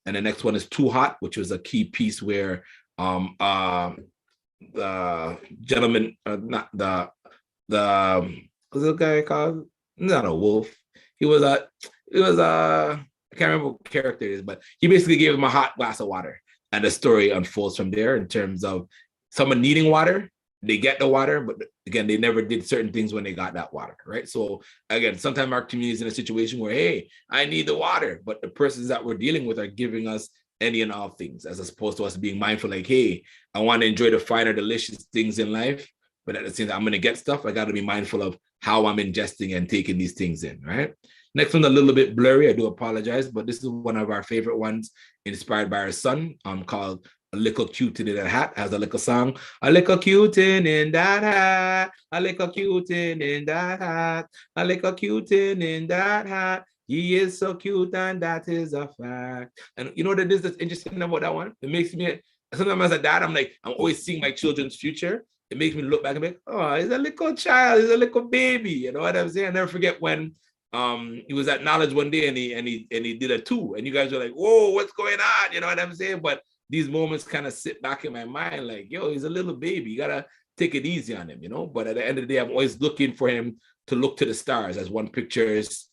And the next one is Too Hot, which was a key piece where the gentleman, not the what's the guy called? Not a wolf. He was I can't remember what character it is, but he basically gave him a hot glass of water. And the story unfolds from there in terms of someone needing water. They get the water, but again, they never did certain things when they got that water, right? So again, sometimes our community is in a situation where, hey, I need the water, but the persons that we're dealing with are giving us any and all things, as opposed to us being mindful, like, hey, I want to enjoy the finer, delicious things in life, but at the same time, I'm going to get stuff. I got to be mindful of how I'm ingesting and taking these things in, right? Next one, a little bit blurry. I do apologize, but this is one of our favorite ones, inspired by our son, called A Little Cutin' in That Hat. Has a little song. A little cutin' in that hat. A little cutin' in that hat. A little cutin' in that hat. He is so cute, and that is a fact. And you know what it is that's interesting about that one? It makes me, sometimes as a dad, I'm always seeing my children's future. It makes me look back and be like, oh, he's a little child, he's a little baby. You know what I'm saying? I never forget when he was at Knowledge one day and he did a 2, and you guys were like, whoa, what's going on? You know what I'm saying? But these moments kind of sit back in my mind, like, yo, he's a little baby. You gotta take it easy on him, you know? But at the end of the day, I'm always looking for him to look to the stars, as one picture is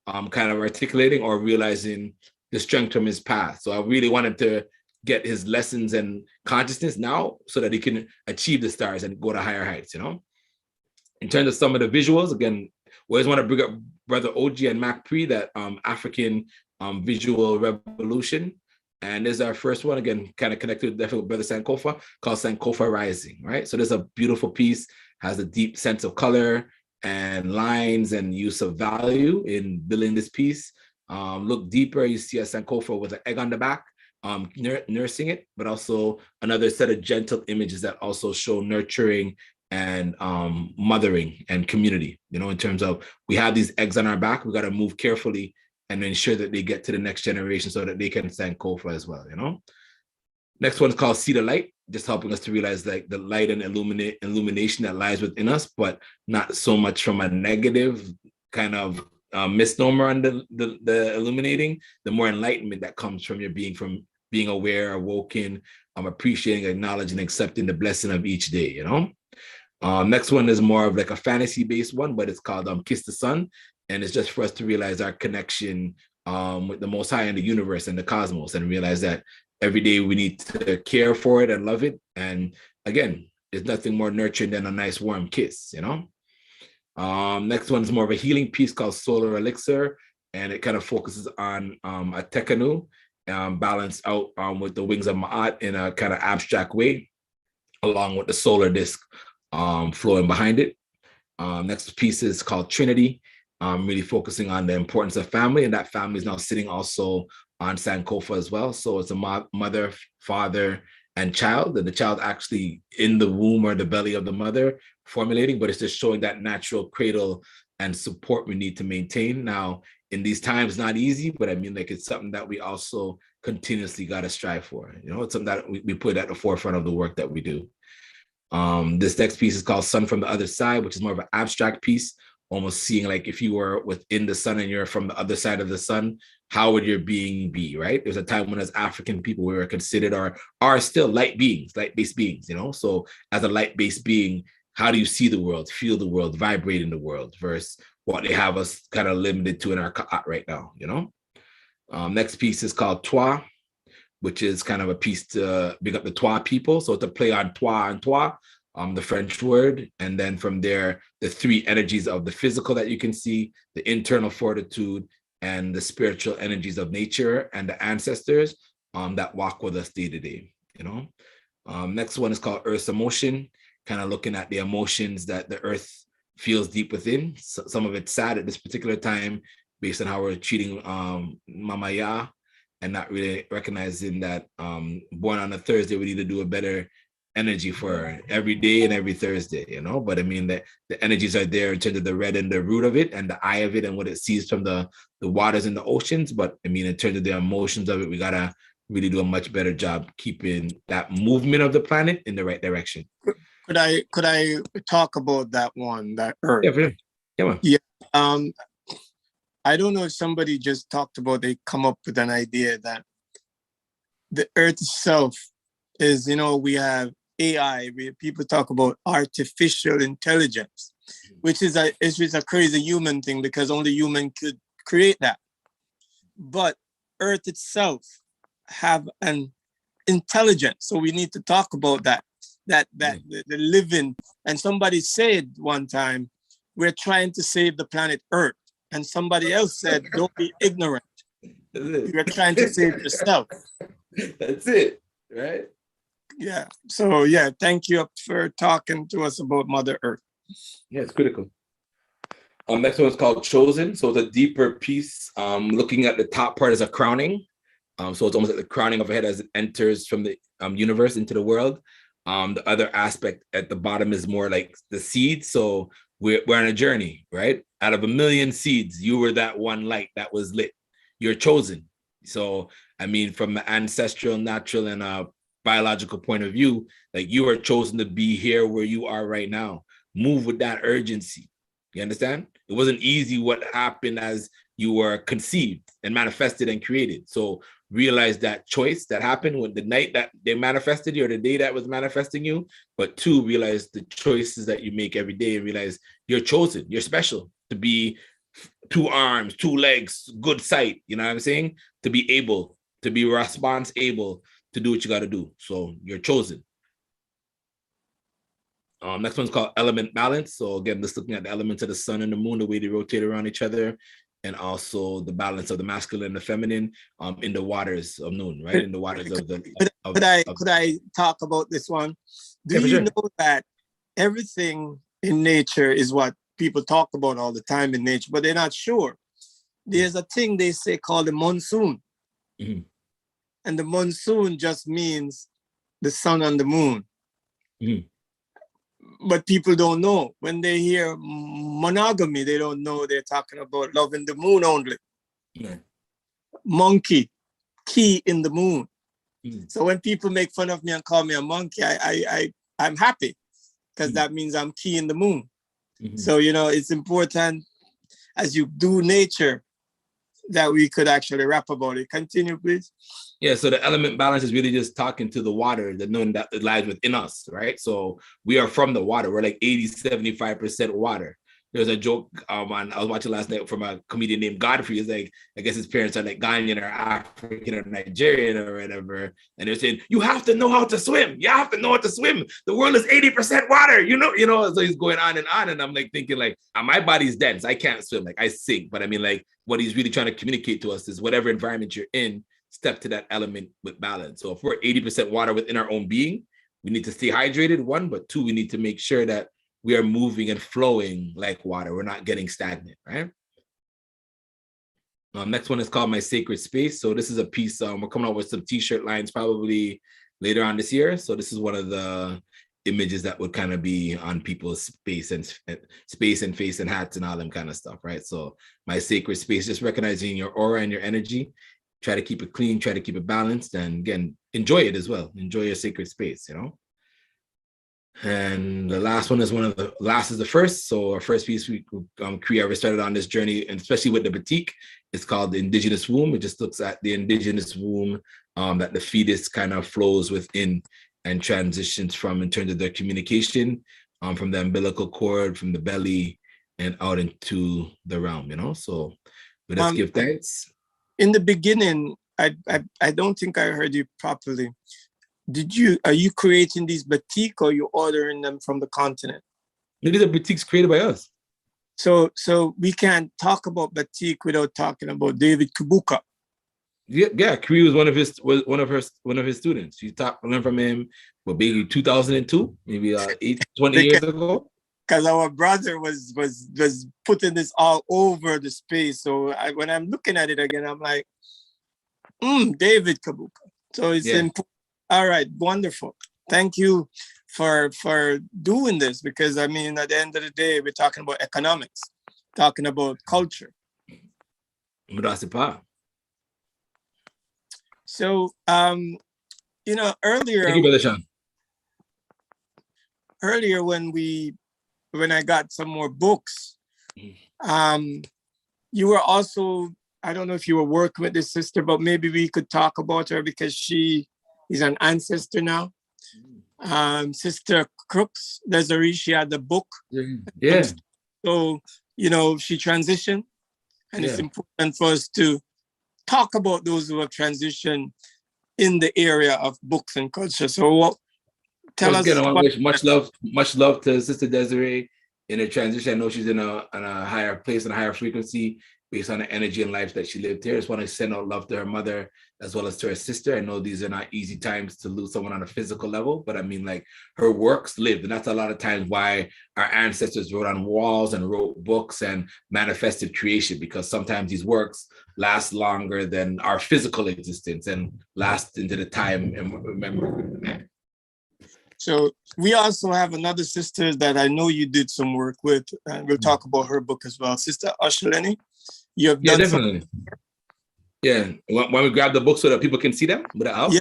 kind of articulating or realizing the strength from his past. So I really wanted to get his lessons and consciousness now so that he can achieve the stars and go to higher heights, you know? In terms of some of the visuals, again, We always want to bring up Brother OG and Mac Pre, that African visual revolution. And this is our first one, again, kind of connected definitely with Brother Sankofa, called Sankofa Rising, right? So there's a beautiful piece, has a deep sense of color and lines and use of value in building this piece. Look deeper, you see a Sankofa with an egg on the back, nursing it, but also another set of gentle images that also show nurturing and mothering and community, you know, in terms of we have these eggs on our back, we got to move carefully and ensure that they get to the next generation so that they can Sankofa as well, you know. Next one is called See the Light, just helping us to realize like the light and illumination that lies within us, but not so much from a negative kind of misnomer on the illuminating, the more enlightenment that comes from being aware, awoken, appreciating, acknowledging, accepting the blessing of each day, you know. Next one is more of like a fantasy-based one, but it's called Kiss the Sun. And it's just for us to realize our connection with the Most High and the universe and the cosmos, and realize that every day we need to care for it and love it. And again, there's nothing more nurturing than a nice warm kiss, you know? Next one is more of a healing piece called Solar Elixir. And it kind of focuses on a Tekanu balanced out with the wings of Ma'at in a kind of abstract way, along with the solar disk flowing behind it. Next piece is called Trinity, really focusing on the importance of family, and that family is now sitting also on Sankofa as well. So it's a mother, father, and child, and the child actually in the womb or the belly of the mother formulating, but it's just showing that natural cradle and support we need to maintain. Now, in these times, not easy, but I mean, like, it's something that we also continuously got to strive for. You know, it's something that we put at the forefront of the work that we do. This next piece is called Sun from the Other Side, which is more of an abstract piece, almost seeing like if you were within the sun and you're from the other side of the sun, how would your being be, right? There's a time when as African people, we were considered or are still light beings, light-based beings, you know? So as a light-based being, how do you see the world, feel the world, vibrate in the world versus what they have us kind of limited to in our ka'at right now, you know? Next piece is called Twa, which is kind of a piece to big up the Twa people. So to play on Twa and Twa, the French word. And then from there, the three energies of the physical that you can see, the internal fortitude, and the spiritual energies of nature and the ancestors that walk with us day to day, you know? Next one is called Earth's Emotion, kind of looking at the emotions that the earth feels deep within. So some of it's sad at this particular time based on how we're treating Mama Ya, and not really recognizing that born on a Thursday, we need to do a better energy for every day and every Thursday, you know? But I mean, the energies are there in terms of the red and the root of it and the eye of it and what it sees from the waters and the oceans. But I mean, in terms of the emotions of it, we gotta really do a much better job keeping that movement of the planet in the right direction. Could I talk about that one, that Earth? Yeah, for sure. Yeah, man. Yeah. I don't know if somebody just talked about, they come up with an idea that the Earth itself is, you know, we have AI, people talk about artificial intelligence, which is a crazy human thing because only human could create that. But Earth itself have an intelligence, so we need to talk about that the living. And somebody said one time, we're trying to save the planet Earth, and somebody else said, don't be ignorant. You're trying to save yourself. That's it, right? Yeah. So yeah, thank you for talking to us about Mother Earth. Yeah, it's critical. Next one is called Chosen. So it's a deeper piece. Looking at the top part is a crowning. So it's almost like the crowning of a head as it enters from the universe into the world. The other aspect at the bottom is more like the seed. So we're on a journey, right? Out of 1 million seeds, you were that one light that was lit. You're chosen. So, I mean, from the ancestral, natural, and biological point of view, like you are chosen to be here where you are right now. Move with that urgency. You understand? It wasn't easy what happened as you were conceived and manifested and created. So realize that choice that happened when the night that they manifested you or the day that was manifesting you. But two, realize the choices that you make every day and realize you're chosen. You're special to be 2 arms, 2 legs, good sight. You know what I'm saying? To be able, to be able to do what you got to do. So you're chosen. Next one's called element balance. So again, just looking at the elements of the sun and the moon, the way they rotate around each other, and also the balance of the masculine and the feminine in the waters of noon, right? In the waters of the. Could I talk about this one? Do Yeah, for you sure. know that everything in nature is what people talk about all the time in nature, but they're not sure? There's a thing they say called the monsoon. Mhm. And the monsoon just means the sun and the moon. Mhm. But people don't know. When they hear monogamy, they don't know they're talking about loving the moon only. Yeah. Monkey, key in the moon. Mhm. So when people make fun of me and call me a monkey, I'm happy because Mhm. that means I'm key in the moon. Mhm. So, you know, it's important as you do nature that we could actually rap about it. Continue, please. Yeah, so the element balance is really just talking to the water, the knowing that it lies within us, right? So we are from the water. We're like 80-75% water. There's a joke I was watching last night from a comedian named Godfrey. It's like, I guess his parents are like Ghanaian or African or Nigerian or whatever. And they're saying, you have to know how to swim. You have to know how to swim. The world is 80% water, you know, so he's going on. And I'm like thinking like, my body's dense. I can't swim, like I sink. But I mean, like what he's really trying to communicate to us is whatever environment you're in, step to that element with balance. So if we're 80% water within our own being, we need to stay hydrated, one, but two, we need to make sure that we are moving and flowing like water. We're not getting stagnant, right? Next one is called My Sacred Space. So this is a piece, we're coming out with some t-shirt lines probably later on this year. So this is one of the images that would kind of be on people's space and face and hats and all them kind of stuff, right? So My Sacred Space, just recognizing your aura and your energy. Try to keep it clean, try to keep it balanced, and again, enjoy it as well. Enjoy your sacred space, you know? And the last one is the first. So our first piece, Karee ever started on this journey, and especially with the batik, it's called the Indigenous Womb. It just looks at the Indigenous womb that the fetus kind of flows within and transitions from in terms of their communication, from the umbilical cord, from the belly, and out into the realm, you know? So let's give thanks. In the beginning, I don't think I heard you properly. Are you creating these batik or you ordering them from the continent? These are batiks created by us. So we can't talk about batik without talking about David Kubuka. Yeah, Karee was one of his students. She learned from him, well, maybe 2002, maybe 20 years ago. Because our brother was putting this all over the space. So when I'm looking at it again, I'm like, David Kubuka. So it's important. All right, wonderful. Thank you for doing this, because I mean, at the end of the day, we're talking about economics, talking about culture. So, you know, earlier, thank you, Brother Sean. Earlier when I got some more books, you were also, I don't know if you were working with this sister, but maybe we could talk about her because she is an ancestor now. Sister Crooks, Desiree, she had the book. Yeah. So, you know, she transitioned, and it's important for us to talk about those who have transitioned in the area of books and culture. So tell us. Again, I want to wish much love to Sister Desiree in her transition. I know she's in a higher place and a higher frequency based on the energy and life that she lived here. I just want to send out love to her mother as well as to her sister. I know these are not easy times to lose someone on a physical level, but I mean, like, her works lived. And that's a lot of times why our ancestors wrote on walls and wrote books and manifested creation, because sometimes these works last longer than our physical existence and last into the time and remember. So we also have another sister that I know you did some work with, and we'll talk about her book as well. Sister Osce Lenny, you have done definitely. Yeah, when we grab the book so that people can see them, would that help?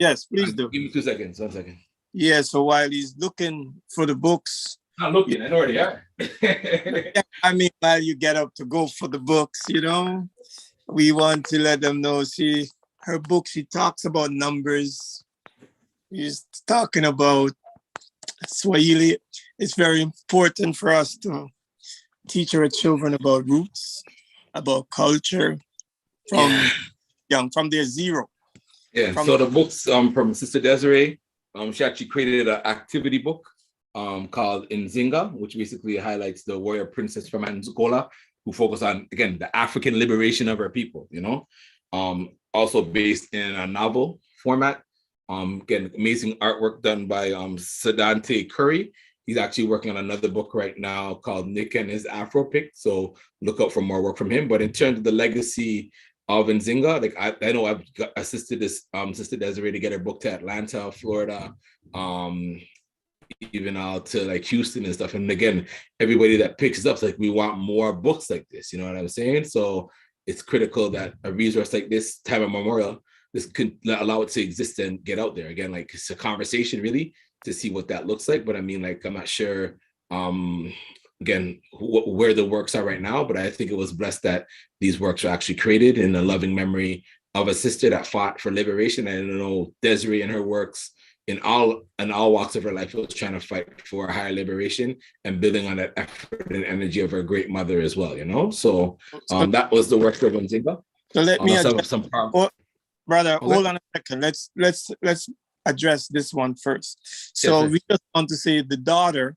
Yes, please do. Give me 2 seconds, 1 second. Yeah, so while he's looking for the books. Not looking, I know where they are. I mean, while you get up to go for the books, you know, we want to let them know, her book, she talks about numbers. She's talking about Swahili. It's very important for us to teach our children about roots, about culture, from their zero. Yeah, so the books from Sister Desiree, she actually created an activity book called Nzinga, which basically highlights the warrior princess from Angola, who focus on, again, the African liberation of her people, you know. Also based in a novel format. Again, amazing artwork done by Sadante Karee. He's actually working on another book right now called Nick and His Afro Pick. So look out for more work from him. But in terms of the legacy of Nzinga, like I know I've assisted this Sister Desiree to get her book to Atlanta, Florida, even out to like Houston and stuff. And again, everybody that picks it up is like, we want more books like this. You know what I'm saying? So it's critical that a resource like this, time of memorial, this could allow it to exist and get out there. Again, like it's a conversation really to see what that looks like. But I mean, like, I'm not sure, again, where the works are right now, but I think it was blessed that these works were actually created in the loving memory of a sister that fought for liberation. And I know Desiree and her works in all walks of her life was trying to fight for a higher liberation and building on that effort and energy of her great mother as well, you know? So that was the work of Nzinga. So let me brother, okay. Hold on a second. Let's address this one first. So we just want to say the daughter,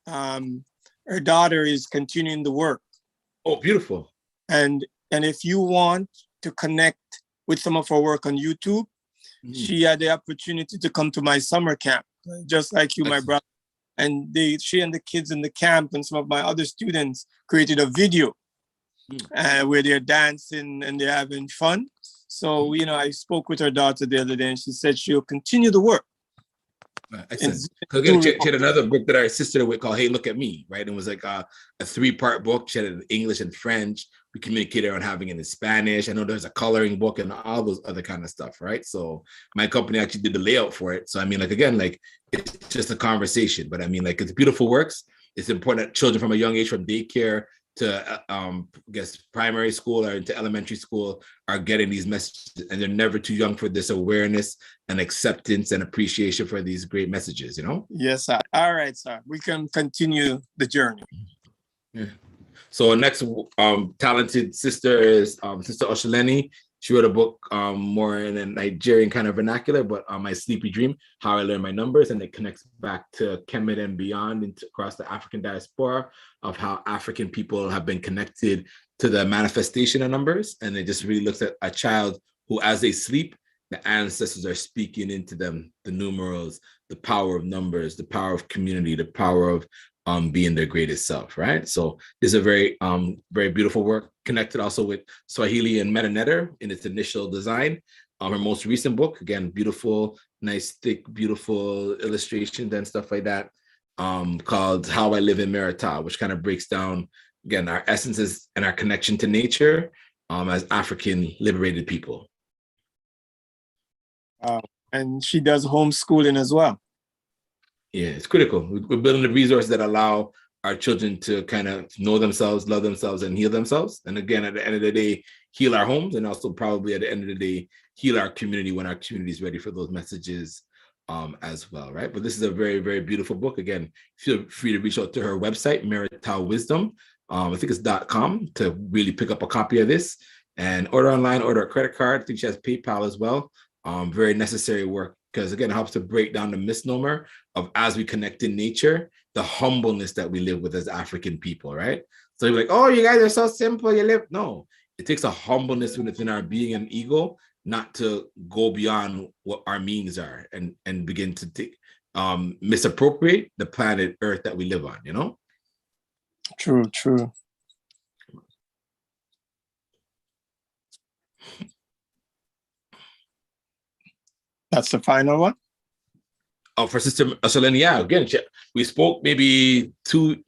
her daughter is continuing the work. Oh, beautiful. And if you want to connect with some of her work on YouTube, she had the opportunity to come to my summer camp, just like you, my brother. And she and the kids in the camp and some of my other students created a video where they're dancing and they're having fun. So, you know, I spoke with her daughter the other day and she said she'll continue the work. Excellent. Because she had another book that I assisted with called Hey, Look at Me, right? It was like a 3-part book. She had it in English and French. We communicated on having it in Spanish. I know there's a coloring book and all those other kind of stuff, right? So my company actually did the layout for it. So I mean, like, again, like, it's just a conversation, but I mean, like, it's beautiful works. It's important that children from a young age, from daycare to I guess primary school or into elementary school, are getting these messages, and they're never too young for this awareness and acceptance and appreciation for these great messages, you know? Yes, sir. All right, sir. We can continue the journey. Yeah. So next talented sister is Sister Osce Lenny. She wrote a book more in a Nigerian kind of vernacular, but My Sleepy Dream, How I Learned My Numbers, and it connects back to Kemet and beyond across the African diaspora of how African people have been connected to the manifestation of numbers. And it just really looks at a child who, as they sleep, the ancestors are speaking into them, the numerals, the power of numbers, the power of community, the power of being their greatest self, right? So this is a very, very beautiful work, connected also with Swahili and Metanetter in its initial design. Her most recent book, again, beautiful, nice, thick, beautiful illustrations and stuff like that, called How I Live in Merita, which kind of breaks down, again, our essences and our connection to nature as African liberated people. And she does homeschooling as well. Yeah, it's critical. We're building the resources that allow our children to kind of know themselves, love themselves, and heal themselves. And again, at the end of the day, heal our homes, and also probably at the end of the day, heal our community when our community is ready for those messages as well, right? But this is a very, very beautiful book. Again, feel free to reach out to her website, Merita Wisdom. I think it's .com to really pick up a copy of this and order online, order a credit card. I think she has PayPal as well. Very necessary work, because again, it helps to break down the misnomer of, as we connect in nature, the humbleness that we live with as African people, right? So you're like, oh, you guys are so simple, you live. No, it takes a humbleness within our being and ego, not to go beyond what our means are and begin to misappropriate the planet Earth that we live on, you know? True, true. That's the final one? Oh, for Sister Osce Lenny, yeah, again, we spoke maybe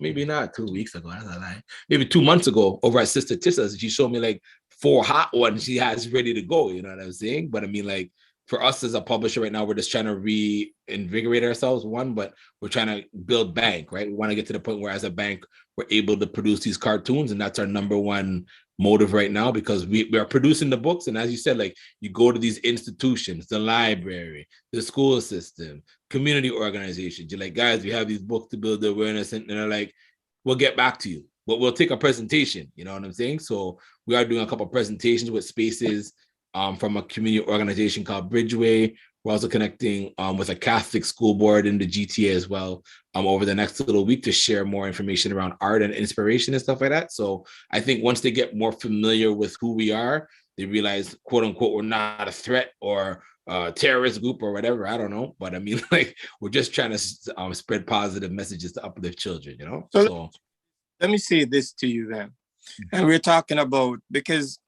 not 2 weeks ago, that's a lie. Maybe 2 months ago over at Sister Tissa's. She showed me like 4 hot ones she has ready to go, you know what I'm saying? But I mean, like, for us as a publisher right now, we're just trying to reinvigorate ourselves, but we're trying to build bank, right? We want to get to the point where as a bank, we're able to produce these cartoons, and that's our number one motive right now, because we are producing the books. And as you said, like, you go to these institutions, the library, the school system, community organizations, you're like, guys, we have these books to build the awareness, and they're like, we'll get back to you, but we'll take a presentation, you know what I'm saying? So we are doing a couple of presentations with spaces from a community organization called Bridgeway. We're also connecting with a Catholic school board in the GTA as well over the next little week to share more information around art and inspiration and stuff like that. So I think once they get more familiar with who we are, they realize, quote unquote, we're not a threat or a terrorist group or whatever. I don't know. But I mean, like, we're just trying to spread positive messages to uplift children, you know? So let me say this to you then. And we're talking about, because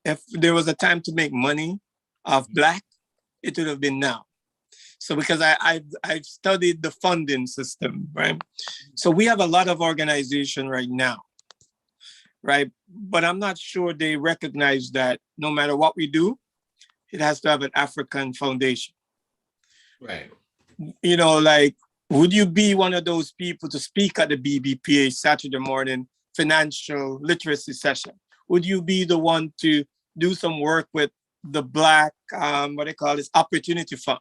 if there was a time to make money off Black, it would have been now. So because I've studied the funding system, right? So we have a lot of organization right now, right? But I'm not sure they recognize that no matter what we do, it has to have an African foundation. Right. You know, like, would you be one of those people to speak at the BBPA Saturday morning financial literacy session? Would you be the one to do some work with the Black, what they call this, Opportunity Fund?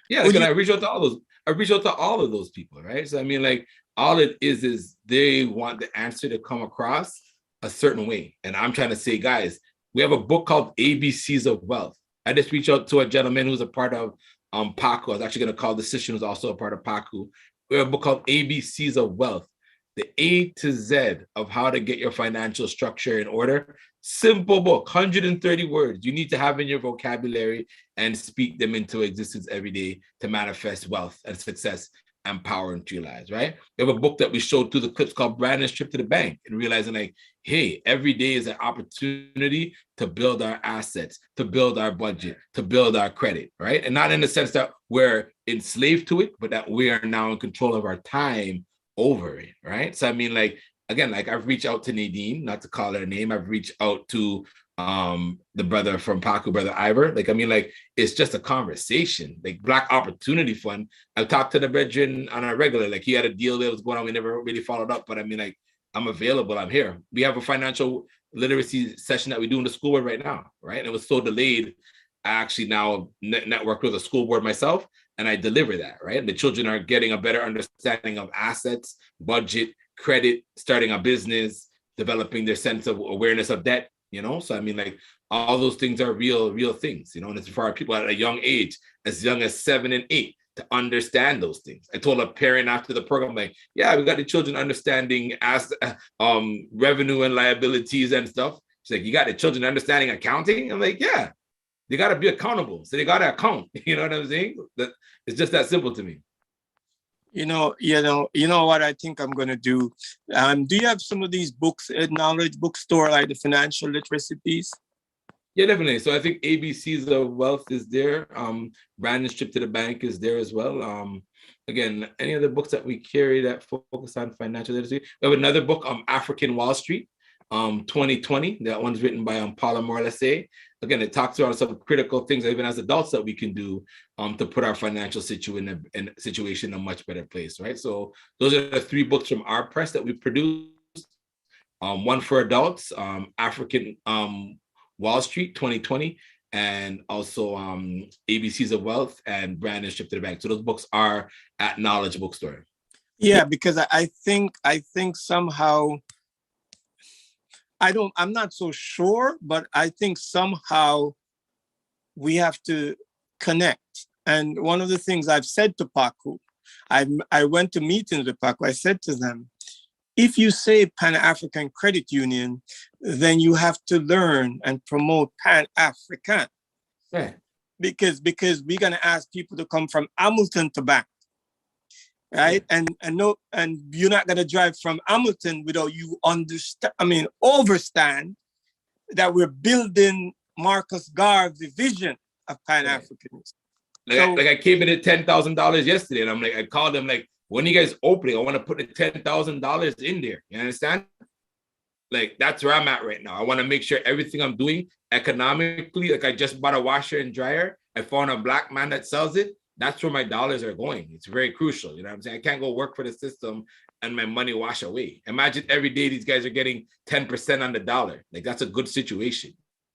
Yeah, I reach out to all those. I reach out to all of those people, right? So I mean, like, all it is they want the answer to come across a certain way. And I'm trying to say, guys, we have a book called ABCs of Wealth. I just reached out to a gentleman who's a part of PACU. I was actually going to call the decision who's also a part of PACU. We have a book called ABCs of Wealth, the A to Z of how to get your financial structure in order. Simple book, 130 words you need to have in your vocabulary and speak them into existence every day to manifest wealth and success and power into your lives, right? We have a book that we showed through the clips called Brandon's Trip to the Bank, and realizing, like, hey, every day is an opportunity to build our assets, to build our budget, to build our credit, right? And not in the sense that we're enslaved to it, but that we are now in control of our time over it, right? So I mean, like, again, like, I've reached out to Nadine, not to call her name. I've reached out to the brother from Paco, brother Ivor. Like, I mean, like, it's just a conversation. Like, Black Opportunity Fund, I've talked to the brethren on a regular. Like, he had a deal that was going on, we never really followed up, but I mean, like, I'm available, I'm here. We have a financial literacy session that we do in the school board right now, right? And it was so delayed, I actually now networked with a school board myself, and I deliver that, right? The children are getting a better understanding of assets, budget, credit, starting a business, developing their sense of awareness of debt, you know? So I mean, like, all those things are real things, you know? And it's for our people at a young age, as young as 7 and 8, to understand those things. I told a parent after the program, like, yeah, we got the children understanding as revenue and liabilities and stuff. She's like, you got the children understanding accounting? I'm like, yeah, they got to be accountable. So they got to account. You know what I'm saying? That it's just that simple to me. You know what I think I'm gonna do. Do you have some of these books at Knowledge Bookstore, like the financial literacy piece? Yeah, definitely. So I think ABCs of Wealth is there. Brandon's Trip to the Bank is there as well. Again, any other books that we carry that focus on financial literacy? We have another book, African Wall Street, 2020. That one's written by Paula Morlace. Again, it talks about some critical things, even as adults, that we can do to put our financial situation in a much better place, right? So those are the 3 books from our press that we produced. One for adults, African Wall Street 2020, and also ABCs of Wealth and Brandon's Trip to the Bank. So those books are at Knowledge Bookstore. Yeah, because I think somehow, I'm not so sure, but I think somehow we have to connect. And one of the things I've said to Paku, I went to meetings with Paku, I said to them, if you say Pan-African Credit Union, then you have to learn and promote Pan-African. Right. Because we're gonna ask people to come from Hamilton to bank, right? Yeah. And you're not gonna drive from Hamilton without you understand that we're building Marcus Garvey's vision of Pan-Africanism. Right. Like I came in at $10,000 yesterday, and I'm like, I called them like, when you guys opening, I want to put the $10,000 in there. You understand? Like, that's where I'm at right now. I want to make sure everything I'm doing economically, like I just bought a washer and dryer. I found a Black man that sells it. That's where my dollars are going. It's very crucial. You know what I'm saying? I can't go work for the system and my money wash away. Imagine every day these guys are getting 10% on the dollar. Like, that's a good situation.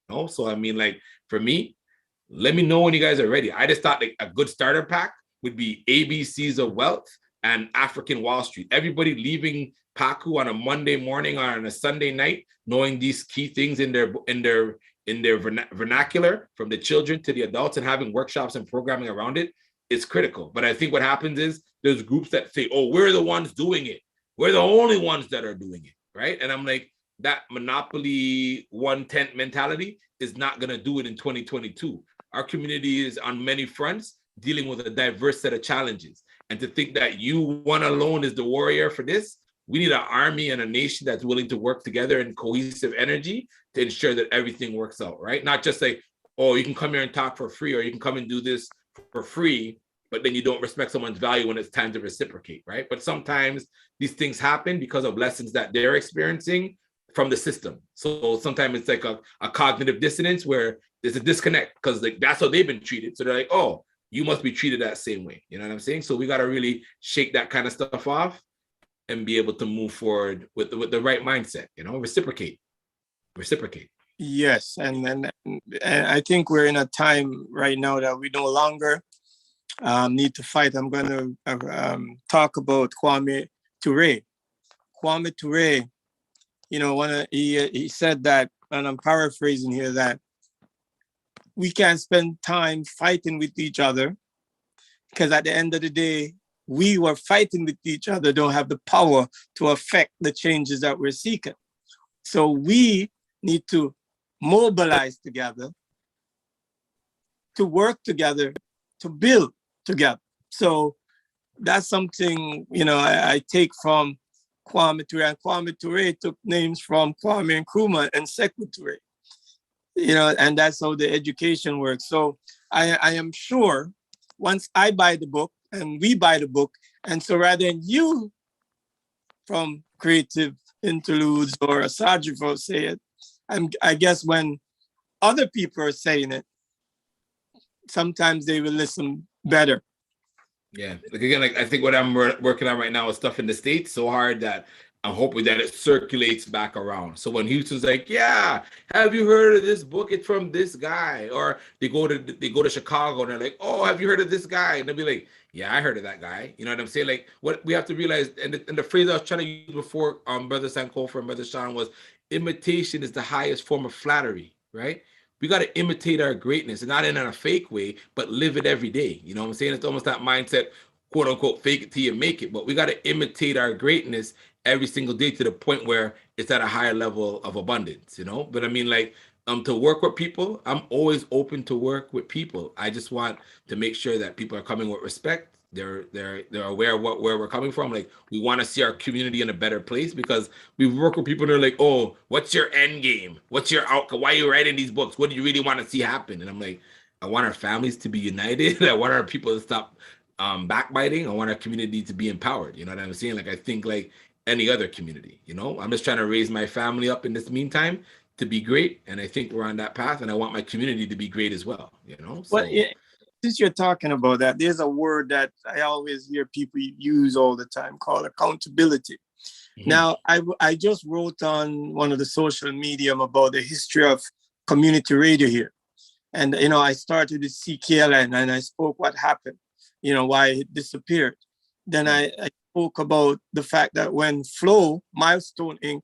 You know? So, I mean, like, for me, let me know when you guys are ready. I just thought like a good starter pack would be ABCs of Wealth and African Wall Street. Everybody leaving Paku on a Monday morning or on a Sunday night, knowing these key things in their in their vernacular, from the children to the adults, and having workshops and programming around it is critical. But I think what happens is there's groups that say, oh, we're the ones doing it. We're the only ones that are doing it, right? And I'm like, that monopoly 1/10 mentality is not going to do it in 2022. Our community is on many fronts dealing with a diverse set of challenges. And to think that you one alone is the warrior for this, we need an army and a nation that's willing to work together in cohesive energy to ensure that everything works out, right? Not just like, oh, you can come here and talk for free, or you can come and do this for free, but then you don't respect someone's value when it's time to reciprocate, right? But sometimes these things happen because of lessons that they're experiencing from the system. So sometimes it's like a cognitive dissonance where there's a disconnect because like that's how they've been treated. So they're like, oh, you must be treated that same way. You know what I'm saying? So we got to really shake that kind of stuff off and be able to move forward with the right mindset, you know, reciprocate. Yes, and I think we're in a time right now that we no longer need to fight. I'm going to talk about Kwame Ture. Kwame Ture, you know, he said that, and I'm paraphrasing here, that we can't spend time fighting with each other because at the end of the day, we who are fighting with each other don't have the power to affect the changes that we're seeking. So we need to mobilize together, to work together, to build together. So that's something, you know, I take from Kwame Ture, and Kwame Ture took names from Kwame Nkrumah and Sekou Touré, you know, and that's how the education works. So I am sure once I buy the book and we buy the book, and so rather than you from Kreative Interludes or Osagefo say it, I guess when other people are saying it, sometimes they will listen better. Yeah, like again, like I think what I'm working on right now is stuff in the States so hard that I'm hoping that it circulates back around. So when Houston's like, yeah, have you heard of this book? It's from this guy. Or they go to Chicago and they're like, oh, have you heard of this guy? And they'll be like, yeah, I heard of that guy. You know what I'm saying? Like what we have to realize, and the phrase I was trying to use before, Brother Sankofa and Brother Sean, was imitation is the highest form of flattery, right? We got to imitate our greatness, and not in a fake way, but live it every day. You know what I'm saying? It's almost that mindset, quote unquote, fake it till you make it. But we got to imitate our greatness every single day to the point where it's at a higher level of abundance, you know? But I mean, like, to work with people, I'm always open to work with people. I just want to make sure that people are coming with respect. They're aware of where we're coming from. Like, we want to see our community in a better place, because we work with people that are like, oh, what's your end game? What's your outcome? Why are you writing these books? What do you really want to see happen? And I'm like, I want our families to be united. I want our people to stop backbiting. I want our community to be empowered. You know what I'm saying? Like, I think like any other community, you know, I'm just trying to raise my family up in this meantime to be great. And I think we're on that path, and I want my community to be great as well, you know? So, Well, since you're talking about that, there's a word that I always hear people use all the time called accountability. Mm-hmm. Now, I just wrote on one of the social medium about the history of community radio here. And, you know, I started with CKLN and I spoke what happened, you know, why it disappeared. Then I spoke about the fact that when Flow, Milestone Inc.,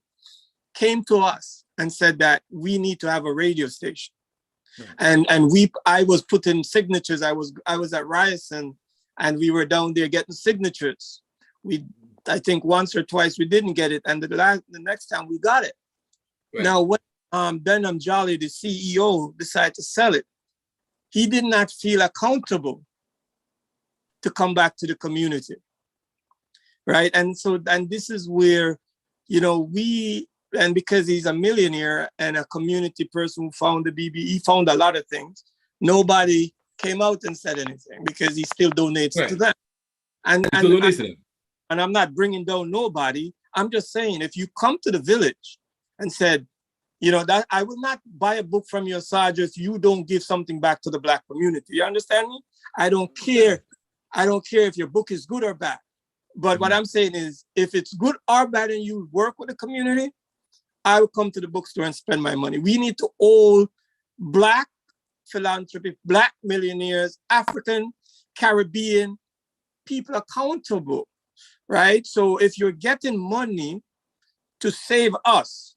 came to us and said that we need to have a radio station. And I was putting signatures. I was at Ryerson and we were down there getting signatures. I think once or twice we didn't get it, and the next time we got it. Right. Now when Benham Jolly, the CEO, decided to sell it, he did not feel accountable to come back to the community, right? And this is where, you know, and because he's a millionaire and a community person who found the BB, he found a lot of things. Nobody came out and said anything because he still donates to them. And I'm not bringing down nobody. I'm just saying, if you come to the village and said, you know, that I will not buy a book from your Osage if you don't give something back to the Black community. You understand me? I don't care. I don't care if your book is good or bad. But what I'm saying is, if it's good or bad and you work with the community, I will come to the bookstore and spend my money. We need to hold Black philanthropy, Black millionaires, African, Caribbean people accountable, right? So if you're getting money to save us,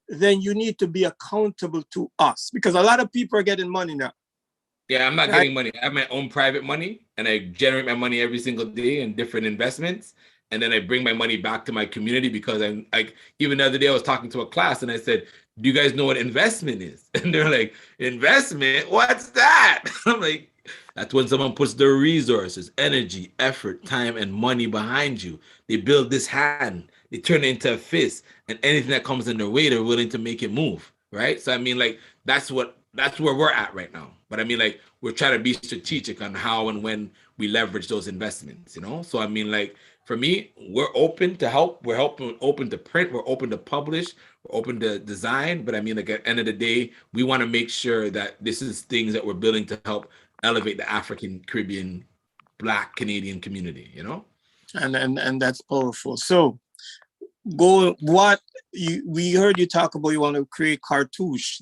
then you need to be accountable to us, because a lot of people are getting money now. Yeah, I'm not Right? getting money. I have my own private money, and I generate my money every single day in different investments. And then I bring my money back to my community, because I'm like, even the other day I was talking to a class and I said, do you guys know what investment is? And they're like, investment? What's that? I'm like, that's when someone puts their resources, energy, effort, time, and money behind you. They build this hand, they turn it into a fist, and anything that comes in their way, they're willing to make it move. Right. So I mean, like, that's where we're at right now. But I mean, like, we're trying to be strategic on how and when we leverage those investments, you know? So I mean, like, for me, we're open to help. We're open to print. We're open to publish. We're open to design. But I mean, like, at the end of the day, we want to make sure that this is things that we're building to help elevate the African, Caribbean, Black, Canadian community, you know? And that's powerful. So we heard you talk about, you want to create cartouche,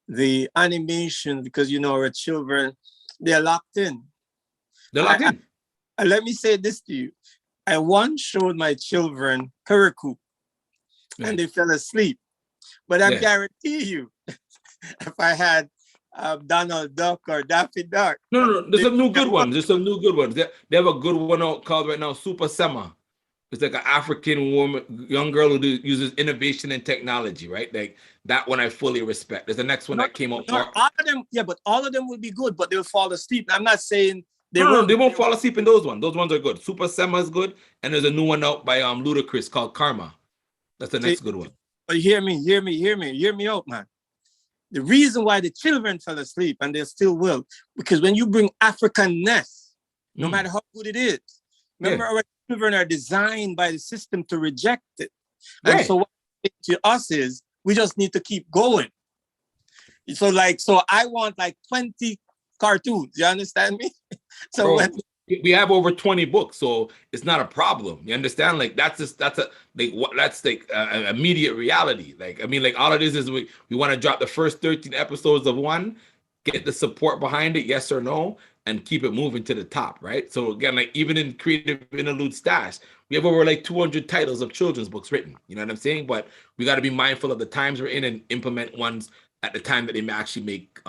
the animation, because you know our children, they're locked in. They're locked in. Let me say this to you. I once showed my children Karee, and they fell asleep. But I guarantee you, if I had Donald Duck or Daffy Duck. No. There's some new good ones. They have a good one out called right now, Super Sema. It's like an African woman, young girl who uses innovation and technology, right? Like, that one I fully respect. There's the next one that came out. All of them, yeah, but all of them will be good, but they'll fall asleep. I'm not saying they won't fall asleep in those ones. Those ones are good. Super Sema is good, and there's a new one out by Ludacris called Karma. That's the next good one. But hear me out, man. The reason why the children fell asleep, and they still will, because when you bring Africanness, no matter how good it is, remember our children are designed by the system to reject it. And so what to us is, we just need to keep going. So I want like 20 cartoons. You understand me? So Bro, we have over 20 books, so it's not a problem. You understand? Like, that's immediate reality. Like, I mean, like, all it is we want to drop the first 13 episodes of one, get the support behind it, yes or no, and keep it moving to the top, right? So again, like, even in Creative Interlude stash, we have over like 200 titles of children's books written. You know what I'm saying? But we got to be mindful of the times we're in and implement ones at the time that they may actually make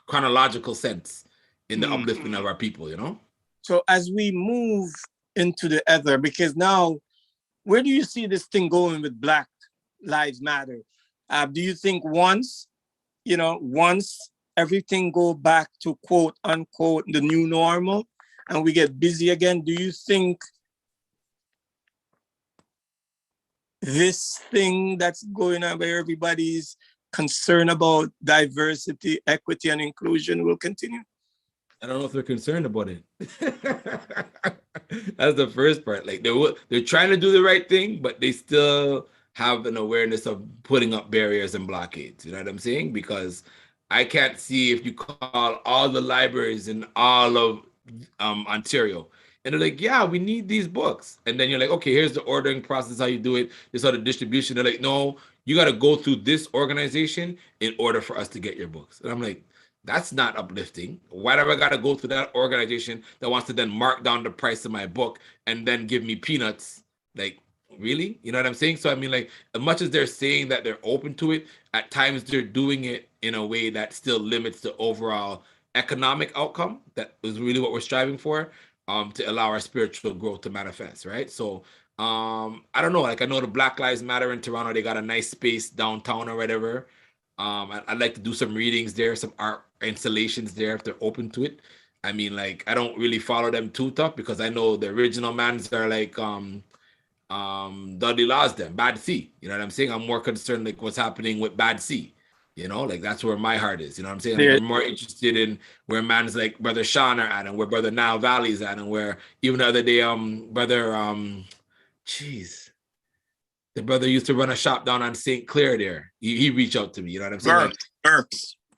chronological sense in the uplifting of our people, you know? So as we move into the other, because now, where do you see this thing going with Black Lives Matter? Do you think once everything go back to quote unquote the new normal and we get busy again, do you think this thing that's going on where everybody's concerned about diversity, equity, and inclusion will continue? I don't know if they're concerned about it. That's the first part. Like, they're trying to do the right thing, but they still have an awareness of putting up barriers and blockades. You know what I'm saying? Because I can't see, if you call all the libraries in all of Ontario, and they're like, yeah, we need these books. And then you're like, okay, here's the ordering process, how you do it. This is how the distribution. They're like, no, you got to go through this organization in order for us to get your books. And I'm like, that's not uplifting. Why do I got to go through that organization that wants to then mark down the price of my book and then give me peanuts? Like, really? You know what I'm saying? So I mean, like, as much as they're saying that they're open to it, at times they're doing it in a way that still limits the overall economic outcome that is really what we're striving for, to allow our spiritual growth to manifest, right? So I don't know, like, I know the Black Lives Matter in Toronto, they got a nice space downtown or whatever. I'd like to do some readings there, some art installations there if they're open to it. I mean, like, I don't really follow them too tough, because I know the original mans are like Dudley Laws them, Bad C. You know what I'm saying? I'm more concerned like what's happening with Bad C. You know, like, that's where my heart is. You know what I'm saying? Like, I'm more interested in where man's like Brother Sean are at, and where Brother Nile Valley's at, and where even the other day, the brother used to run a shop down on St. Clair there. He reached out to me. You know what I'm saying?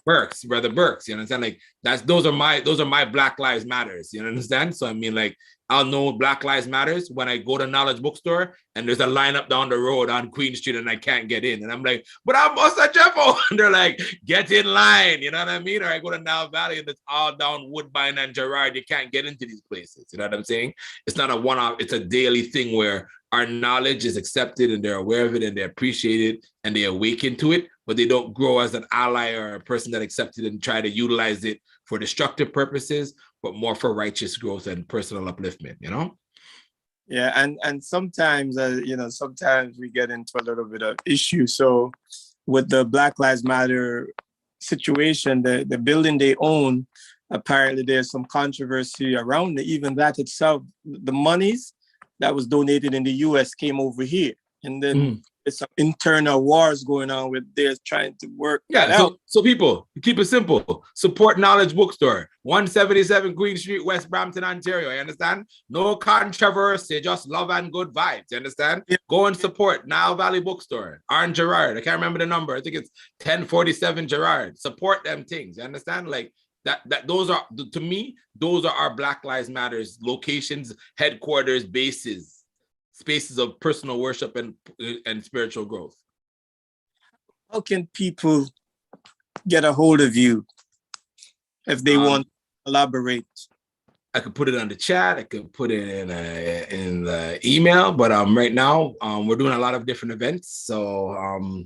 Burks, Brother Burks. You understand? Like, those are my Black Lives Matters. You understand? So I mean, like, I'll know Black Lives Matters when I go to Knowledge Bookstore and there's a lineup down the road on Queen Street and I can't get in. And I'm like, but I'm Osagefo. And they're like, get in line. You know what I mean? Or I go to Nile Valley and it's all down Woodbine and Gerrard. You can't get into these places. You know what I'm saying? It's not a one-off. It's a daily thing where our knowledge is accepted and they're aware of it and they appreciate it and they awaken to it, but they don't grow as an ally or a person that accepts it and try to utilize it for destructive purposes, but more for righteous growth and personal upliftment, you know? Yeah, and sometimes, sometimes we get into a little bit of issue. So with the Black Lives Matter situation, the building they own, apparently there's some controversy around it. Even that itself, the monies that was donated in the US came over here. And then there's some internal wars going on with they're trying to work that out. So people, keep it simple. Support Knowledge Bookstore, 177 Queen Street, West Brampton, Ontario. You understand? No controversy, just love and good vibes. You understand? Yeah. Go and support Nile Valley Bookstore. Arn Gerard, I can't remember the number. I think it's 1047 Gerard. Support them things. You understand? Like that those are, to me, those are our Black Lives Matters locations, headquarters, bases, spaces of personal worship and spiritual growth. How can people get a hold of you if they want to collaborate? I could put it on the chat. I could put it in the email. But right now, we're doing a lot of different events. So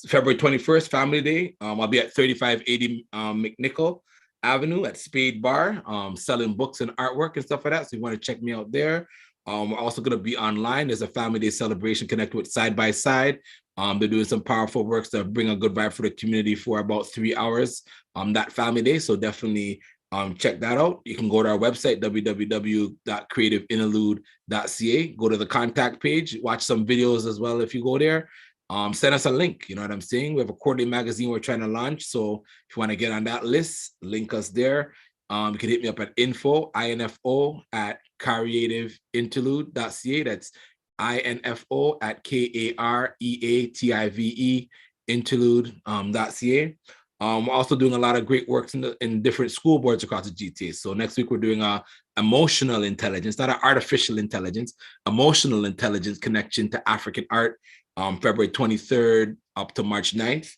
February 21st, Family Day. I'll be at 3580 McNichol Avenue at Spade Bar, selling books and artwork and stuff like that. So you want to check me out there. We're also going to be online. There's a Family Day celebration connected with Side by Side. They're doing some powerful works to bring a good vibe for the community for about 3 hours that Family Day. So definitely check that out. You can go to our website, www.creativeinterlude.ca. Go to the contact page, watch some videos as well if you go there. Send us a link, you know what I'm saying? We have a quarterly magazine we're trying to launch. So if you want to get on that list, link us there. You can hit me up at info at creativeinterlude.ca. That's info at KAREATIVE interlude.ca. We're also doing a lot of great works in different school boards across the GTA. So next week we're doing emotional intelligence, not an artificial intelligence, emotional intelligence connection to African art, February 23rd up to March 9th.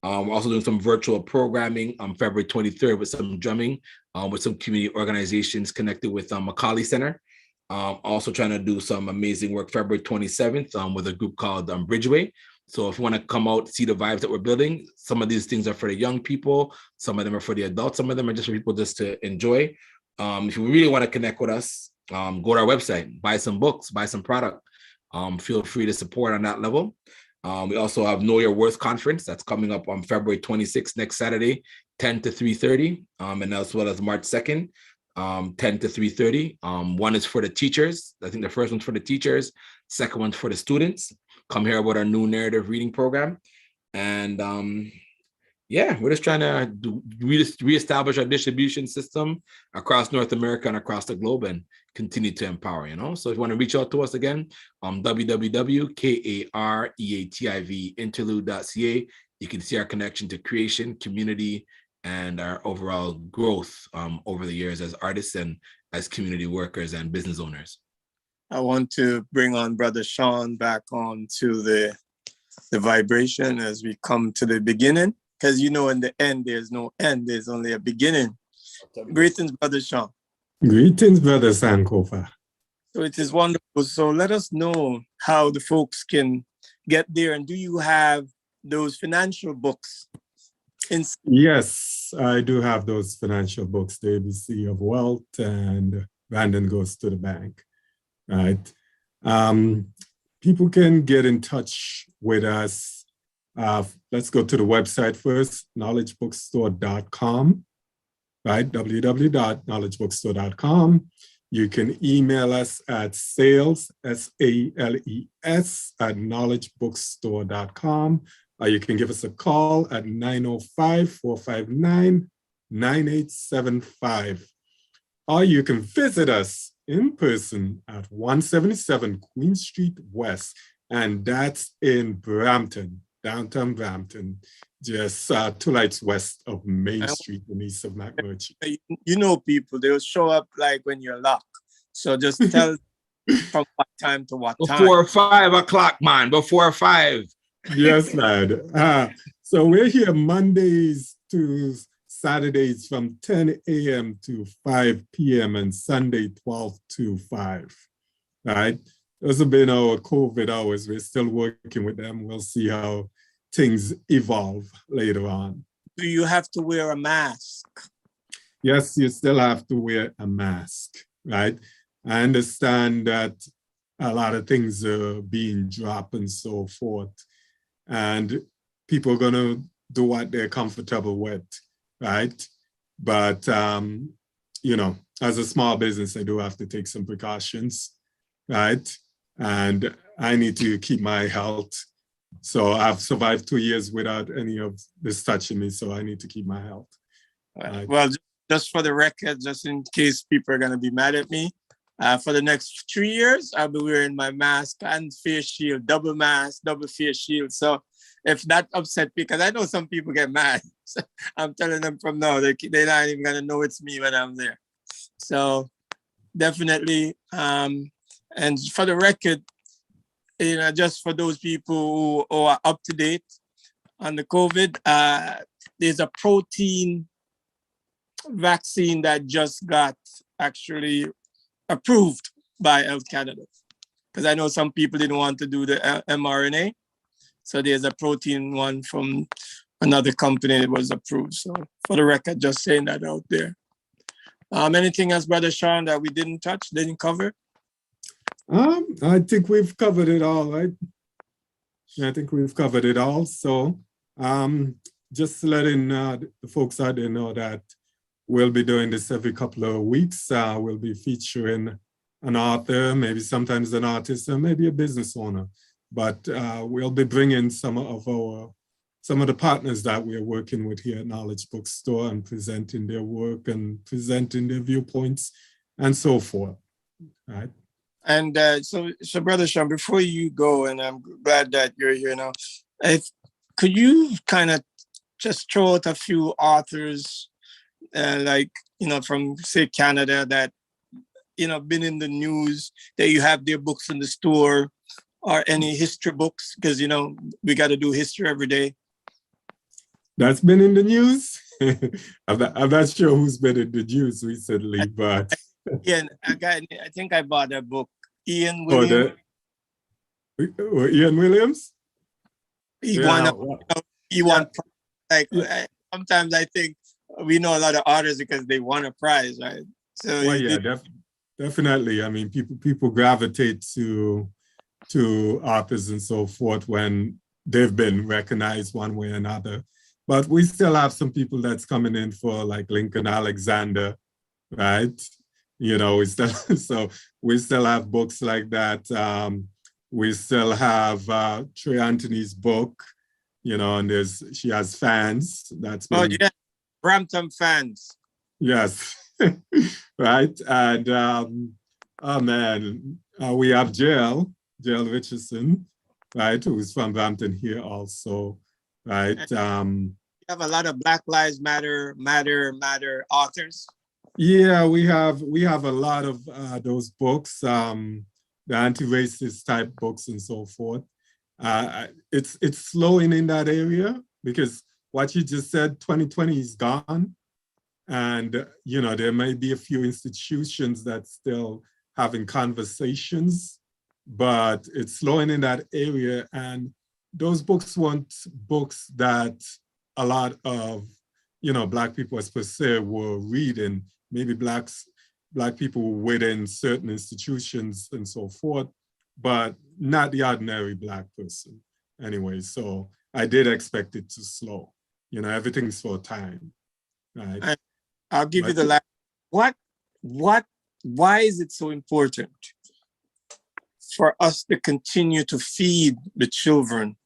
We're also doing some virtual programming on February 23rd with some drumming with some community organizations connected with Macaulay Center. Also trying to do some amazing work February 27th with a group called Bridgeway. So if you want to come out, see the vibes that we're building, some of these things are for the young people, some of them are for the adults, some of them are just for people just to enjoy. If you really want to connect with us, go to our website, buy some books, buy some product. Feel free to support on that level. We also have Know Your Worth Conference that's coming up on February 26th, next Saturday, 10 to 3:30, and as well as March 2nd, 10 to 3:30. One is for the teachers. I think the first one's for the teachers. Second one's for the students. Come here with our new narrative reading program. And we're just trying to reestablish our distribution system across North America and across the globe and continue to empower, you know? So if you want to reach out to us again, www.KAREATIVeinterlude.ca, you can see our connection to creation, community, and our overall growth over the years as artists and as community workers and business owners. I want to bring on Brother Sean back on to the vibration as we come to the beginning, because in the end, there's no end, there's only a beginning. Greetings, Brother Sean. Greetings, Brother Sankofa. So it is wonderful. So let us know how the folks can get there. And do you have those financial books? Yes, I do have those financial books, the ABC of Wealth and Brandon Goes to the Bank, right? People can get in touch with us. Let's go to the website first, knowledgebookstore.com, right? www.knowledgebookstore.com. You can email us at sales, SALES, at knowledgebookstore.com. Or you can give us a call at 905-459-9875. Or you can visit us in person at 177 Queen Street West, and that's in Brampton, downtown Brampton, just 2 lights west of Main Street and east of McMurtry. People, they'll show up like when you're locked. So just tell from what time to what time. Before 5 o'clock, man, before 5. Yes, lad. So we're here Mondays to Saturdays from 10 a.m. to 5 p.m. and Sunday 12 to 5, right? those have been our COVID hours. We're still working with them. We'll see how things evolve later on. Do you have to wear a mask? Yes, you still have to wear a mask, right? I understand that a lot of things are being dropped and so forth, and people are going to do what they're comfortable with, right? But, you know, as a small business, I do have to take some precautions, right? And I need to keep my health. So I've survived 2 years without any of this touching me, so I need to keep my health. Right? Well, just for the record, just in case people are going to be mad at me, for the next 3 years, I'll be wearing my mask and face shield, double mask, double face shield. So if that upset me, because I know some people get mad, so I'm telling them from now, they're not even going to know it's me when I'm there. So definitely, and for the record, you know, just for those people who are up to date on the COVID, there's a protein vaccine that just got actually approved by Health Canada. Because I know some people didn't want to do the mRNA. So there's a protein one from another company that was approved. So for the record, just saying that out there. Anything else, Brother Sean, that we didn't touch, didn't cover? I think we've covered it all, right? I think we've covered it all. So just letting the folks out there know that we'll be doing this every couple of weeks. We'll be featuring an author, maybe sometimes an artist, or maybe a business owner. But we'll be bringing some of the partners that we're working with here at Knowledge Bookstore and presenting their work and presenting their viewpoints and so forth, right? And so Brother Sean, before you go, and I'm glad that you're here now, could you kind of just throw out a few authors, like, you know, from, say, Canada that, you know, been in the news, that you have their books in the store, or any history books? Because, you know, we got to do history every day. That's been in the news? I'm not sure who's been in the news recently, but... Ian, I think I bought a book. Ian Williams. Ian Williams? He won, like, sometimes I think we know a lot of authors because they won a prize, right? So well, yeah, definitely. I mean, people gravitate to authors and so forth when they've been recognized one way or another. But we still have some people that's coming in for, like, Lincoln Alexander, right? You know, we still have books like that. We still have Trey Anthony's book, you know, and she has fans. That's been, oh yeah, Brampton fans. Yes, right. And oh man, we have Jael Richardson, right, who's from Brampton here also, right. You have a lot of Black Lives Matter authors. Yeah, we have a lot of those books, the anti-racist type books and so forth. It's slowing in that area because what you just said, 2020 is gone. And, you know, there may be a few institutions that still having conversations, but it's slowing in that area. And those books weren't books that a lot of, you know, Black people as per se were reading. Maybe Black people within certain institutions and so forth, but not the ordinary Black person. Anyway, so I did expect it to slow. You know, everything's for time, right? I'll give you the last. Why is it so important for us to continue to feed the children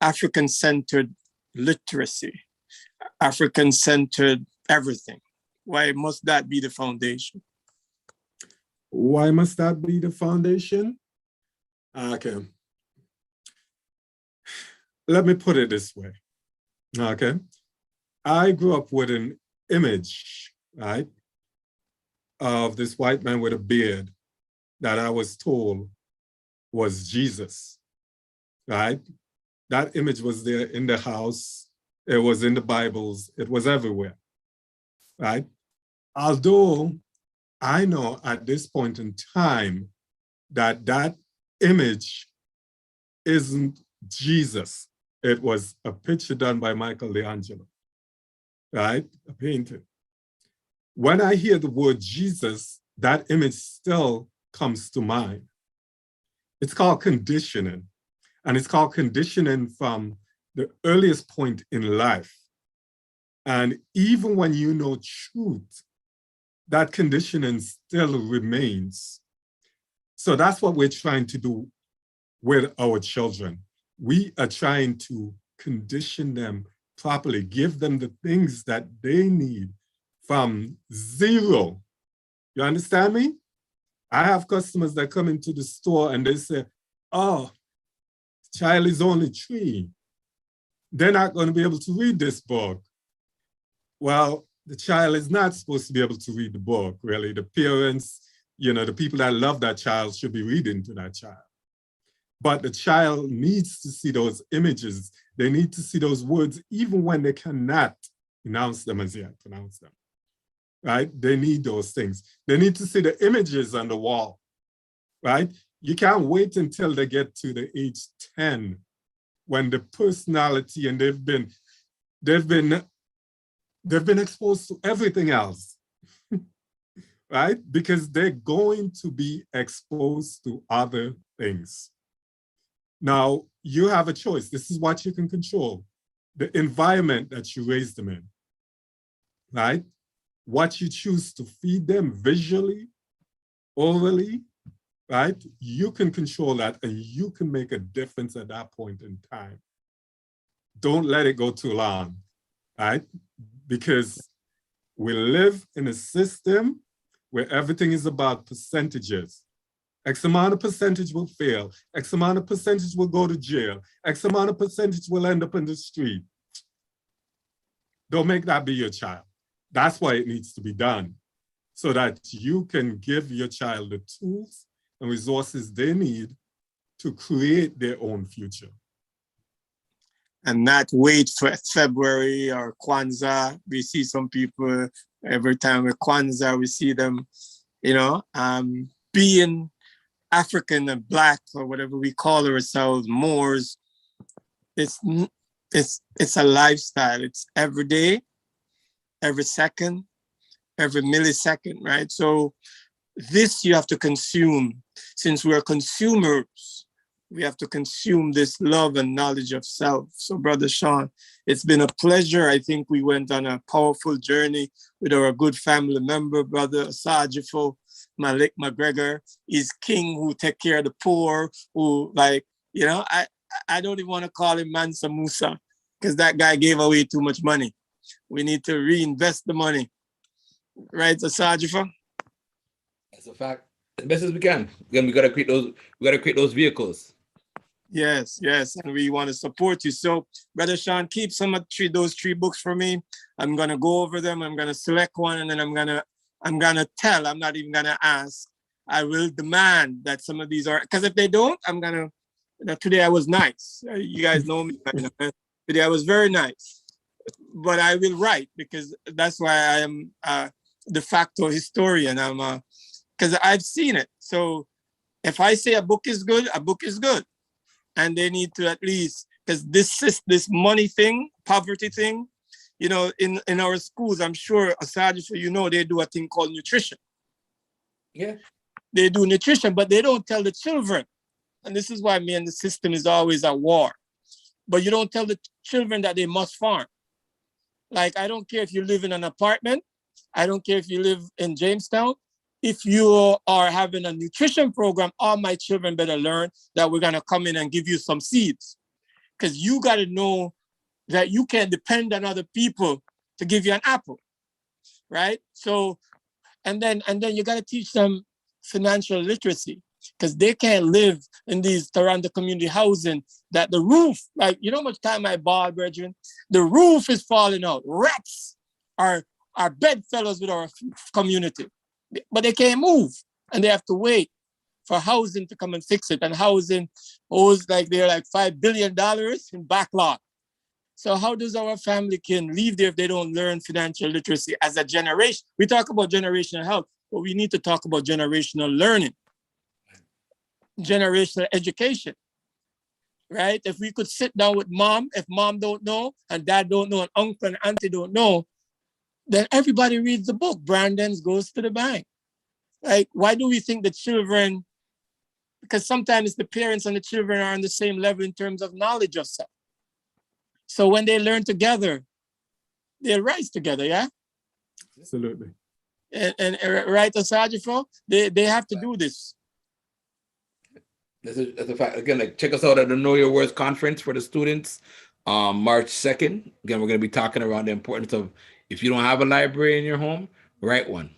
African-centered literacy, African-centered everything? Why must that be the foundation? Why must that be the foundation? Okay. Let me put it this way. Okay. I grew up with an image, right, of this white man with a beard that I was told was Jesus, right? That image was there in the house. It was in the Bibles. It was everywhere, right? Although I know at this point in time that that image isn't Jesus. It was a picture done by Michelangelo, right? A painting. When I hear the word Jesus, that image still comes to mind. It's called conditioning, and it's called conditioning from the earliest point in life. And even when you know truth, that conditioning still remains. So that's what we're trying to do with our children. We are trying to condition them properly, give them the things that they need from zero. You understand me? I have customers that come into the store and they say, oh, child is only 3. They're not going to be able to read this book. Well, the child is not supposed to be able to read the book, really. The parents, the people that love that child should be reading to that child. But the child needs to see those images. They need to see those words, even when they cannot pronounce them as yet, right? They need those things. They need to see the images on the wall, right? You can't wait until they get to the age 10 when the personality and they've been exposed to everything else, right? Because they're going to be exposed to other things. Now, you have a choice. This is what you can control. The environment that you raise them in, right? What you choose to feed them visually, orally, right? You can control that and you can make a difference at that point in time. Don't let it go too long, right? Because we live in a system where everything is about percentages. X amount of percentage will fail. X amount of percentage will go to jail. X amount of percentage will end up in the street. Don't make that be your child. That's why it needs to be done, so that you can give your child the tools and resources they need to create their own future. And not wait for February or Kwanzaa. We see some people every time with Kwanzaa, we see them, being African and Black or whatever we call ourselves, Moors. It's a lifestyle. It's every day, every second, every millisecond, right? So this you have to consume. Since we're consumers, we have to consume this love and knowledge of self. So Brother Sean, it's been a pleasure. I think we went on a powerful journey with our good family member, Brother Osagefo, McGregor. He's king who take care of the poor, who I don't even want to call him Mansa Musa because that guy gave away too much money. We need to reinvest the money. Right, Osagefo? That's a fact. As best as we can. Again, we gotta create those vehicles. Yes, and we want to support you. So, Brother Sean, keep those 3 books for me. I'm gonna go over them. I'm gonna select one, and then I'm gonna tell. I'm not even gonna ask. I will demand that some of these are, because if they don't, I'm gonna. Today I was nice. You guys know me. Today I was very nice, but I will write because that's why I am de facto historian. I'm because I've seen it. So if I say a book is good, a book is good. And they need to at least, because this money thing, poverty thing, in our schools, I'm sure, Osagefo, they do a thing called nutrition. Yeah. They do nutrition, but they don't tell the children. And this is why me and the system is always at war. But you don't tell the children that they must farm. Like, I don't care if you live in an apartment. I don't care if you live in Jamestown. If you are having a nutrition program, all my children better learn that we're going to come in and give you some seeds. Because you got to know that you can't depend on other people to give you an apple, right? So, and then you got to teach them financial literacy, because they can't live in these Toronto community housing that the roof, you know how much time I bought, brethren? The roof is falling out. Rats are bedfellows with our community. But they can't move, and they have to wait for housing to come and fix it. And housing owes they're $5 billion in backlog. So how does our family can live there if they don't learn financial literacy as a generation? We talk about generational health, but we need to talk about generational learning. generational education, right? If we could sit down with mom, if mom don't know and dad don't know and uncle and auntie don't know, then everybody reads the book. Brandon's goes to the bank. Like, why do we think the children, because sometimes the parents and the children are on the same level in terms of knowledge of self. So when they learn together, they'll rise together, yeah? Absolutely. And right, Osagefo, they have to do this. That's a fact. Again, like check us out at the Know Your Words conference for the students, March 2nd. Again, we're going to be talking around the importance of, if you don't have a library in your home, write one.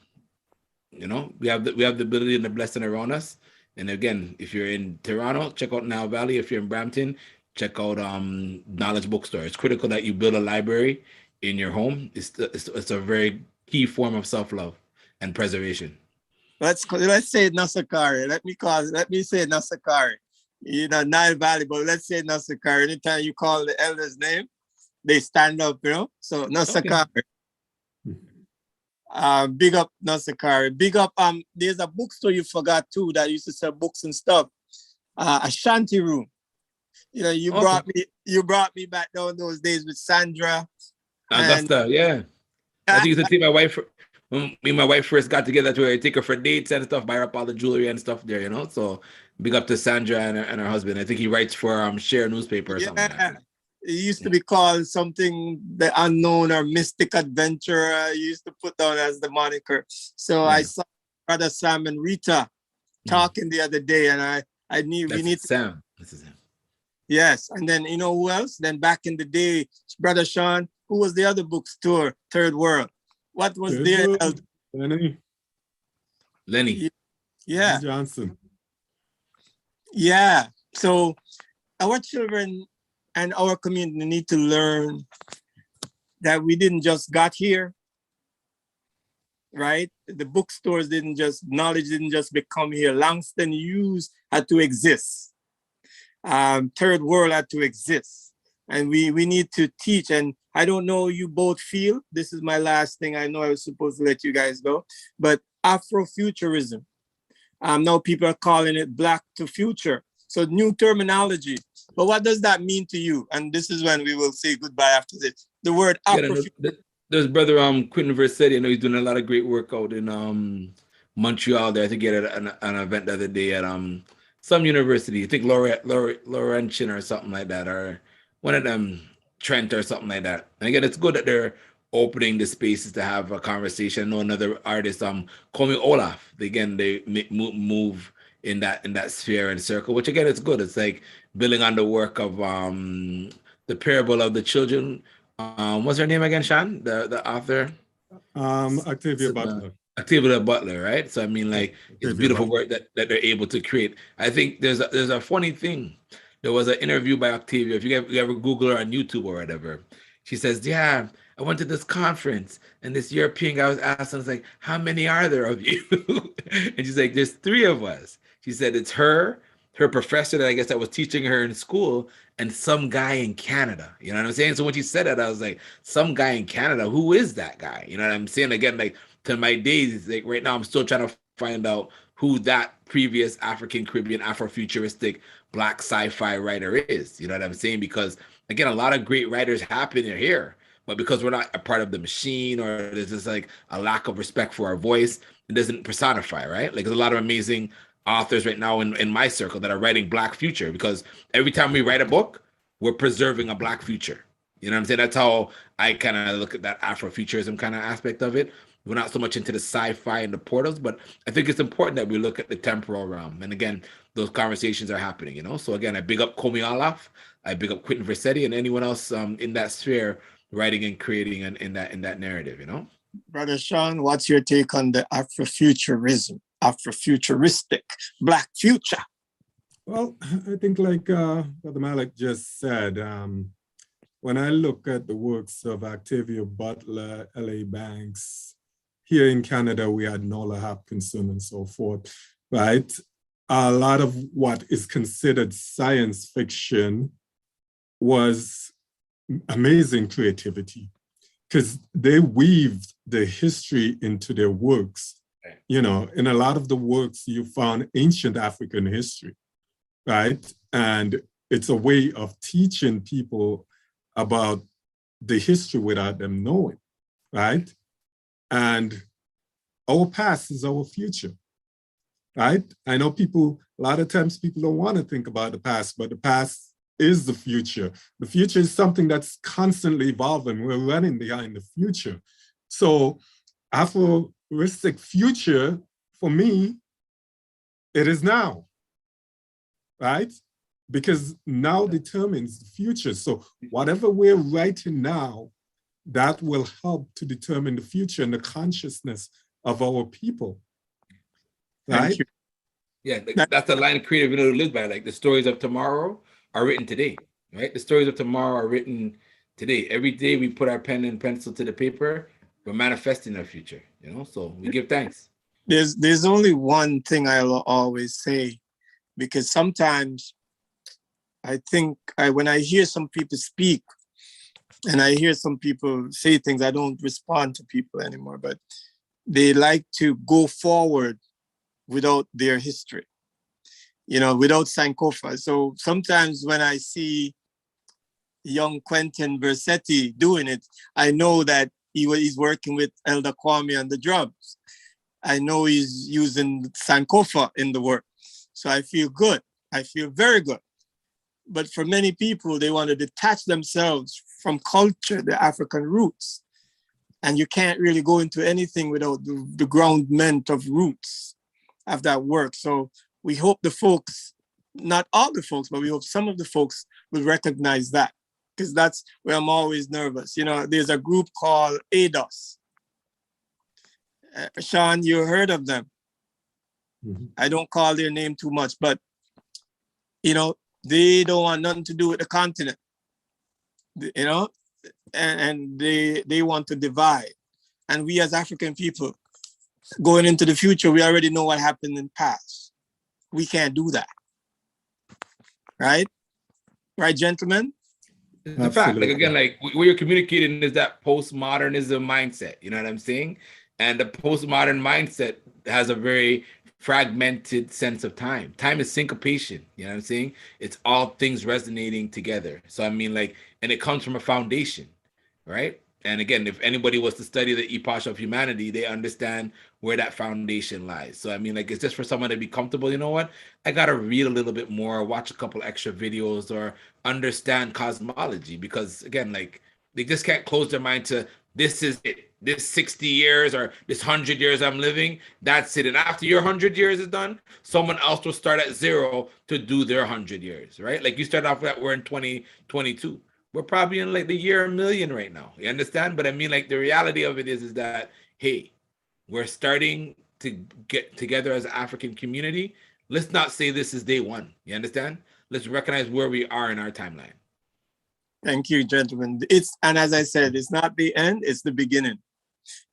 You know, we have the ability and the blessing around us. And again, if you're in Toronto, check out Nile Valley. If you're in Brampton, check out Knowledge Bookstore. It's critical that you build a library in your home. It's a very key form of self-love and preservation. Let's say Nasakari. Let me say Nasakari. You know, Nile Valley, but let's say Nasakari. Anytime you call the elder's name, they stand up, you know. So Nasakari. Okay. Big up Nasakari. Big up. There's a bookstore you forgot too that used to sell books and stuff. A shanty room. You know, you brought me back down those days with Sandra. Augusta, yeah. I used to take my wife. When me and my wife first got together, to I take her for dates and stuff, buy her up all the jewelry and stuff there, you know. So big up to Sandra and her husband. I think he writes for Share newspaper or something. Like that. It used to be called something, the unknown or mystic adventurer. You used to put down as the moniker. So I saw Brother Sam and Rita talking the other day, and I knew we need Sam. This is him. Yes, and then you know who else? Then back in the day, Brother Sean, who was the other bookstore? Third World. What was their Lenny? Yeah. Johnson. Yeah. So our children and our community need to learn that we didn't just got here, right? The bookstores knowledge didn't just become here. Langston Hughes had to exist. Third World had to exist. And we need to teach. And I don't know you both feel, this is my last thing. I know I was supposed to let you guys go, but Afrofuturism. Now people are calling it Black to Future. So new terminology. But what does that mean to you? And this is when we will say goodbye after this. The word Afrofuturism. There's brother Quentin Versetti. I know he's doing a lot of great work out in Montreal there. I think he had an event the other day at some university. I think Laurentian or something like that, or one of them, Trent or something like that. And again, it's good that they're opening the spaces to have a conversation. I know another artist, Komi Olaf. Again, they move in that sphere and circle, which again, it's good. It's like building on the work of the parable of the children. What's her name again, Sean? The author? Octavia Butler. Octavia Butler, right? So I mean, like, it's beautiful work that they're able to create. I think there's a funny thing. There was an interview by Octavia. If you ever Google her on YouTube or whatever, she says, "Yeah, I went to this conference and this European guy was asking, I was like, how many are there of you?" And she's like, "There's 3 of us." She said it's her professor that I guess that was teaching her in school, and some guy in Canada. You know what I'm saying? So when she said that, I was like, some guy in Canada, who is that guy? You know what I'm saying? Again, like, to my days, like right now, I'm still trying to find out who that previous African Caribbean Afrofuturistic Black sci-fi writer is. You know what I'm saying? Because again, a lot of great writers happen here, but because we're not a part of the machine, or there's just like a lack of respect for our voice, it doesn't personify, right? Like, there's a lot of amazing authors right now in my circle that are writing Black future, because every time we write a book, we're preserving a Black future. You know what I'm saying? That's how I kind of look at that Afrofuturism kind of aspect of it. We're not so much into the sci-fi and the portals, but I think it's important that we look at the temporal realm. And again, those conversations are happening, you know? So again, I big up Komi Olaf, I big up Quentin Versetti, and anyone else in that sphere writing and creating in that narrative, you know? Brother Sean, what's your take on the Afrofuturistic Black future? Well, I think like Brother Malik just said, when I look at the works of Octavia Butler, L.A. Banks, here in Canada, we had Nola Hopkinson and so forth, right? A lot of what is considered science fiction was amazing creativity, because they weaved the history into their works. You know, in a lot of the works, you found ancient African history. right? And it's a way of teaching people about the history without them knowing, right? And our past is our future, right? I know people, a lot of times people don't want to think about the past, but the past is the future. The future is something that's constantly evolving. We're running behind the future. So aphoristic future, for me, it is now, right? Because now determines the future. So whatever we're writing now, that will help to determine the future and the consciousness of our people, right? Thank you. Yeah, that's the line Kreative Interlude lives by. Like the stories of tomorrow are written today, right? The stories of tomorrow are written today. Every day we put our pen and pencil to the paper, we're manifesting our future, you know? So we give thanks. There's only one thing I'll always say, because sometimes I think when I hear some people speak and I hear some people say things, I don't respond to people anymore, but they like to go forward without their history, you know, without Sankofa. So sometimes when I see young Quentin Versetti doing it, I know that he's working with Elder Kwame on the drums. I know he's using Sankofa in the work. So I feel good. I feel very good. But for many people, they want to detach themselves from culture, the African roots. And you can't really go into anything without the groundment of roots of that work. So we hope the folks, not all the folks, but we hope some of the folks will recognize that, because that's where I'm always nervous. You know, there's a group called ADOS. Sean, you heard of them. Mm-hmm. I don't call their name too much, but, you know, they don't want nothing to do with the continent, you know, and they want to divide. And we as African people, going into the future, we already know what happened in the past. We can't do that. Right? Right, gentlemen? The fact, like, again, like what you're communicating is that postmodernism mindset, you know what I'm saying? And the postmodern mindset has a very fragmented sense of time. Time is syncopation, you know what I'm saying? It's all things resonating together. So I mean, like, and it comes from a foundation, right? And again, if anybody was to study the epoch of humanity, they understand where that foundation lies. So I mean, like, it's just for someone to be comfortable, you know what? I gotta read a little bit more, watch a couple extra videos, or understand cosmology, because again, like, they just can't close their mind to this is it. This 60 years or this 100 years I'm living, that's it. And after your 100 years is done, someone else will start at zero to do their 100 years, right? Like you start off with that, we're in 2022. We're probably in like the year 1,000,000 right now. You understand? But I mean, like, the reality of it is that, hey, we're starting to get together as an African community. Let's not say this is day one. You understand? Let's recognize where we are in our timeline. Thank you, gentlemen. And as I said, it's not the end, it's the beginning,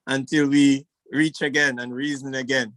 until we reach again and reason again.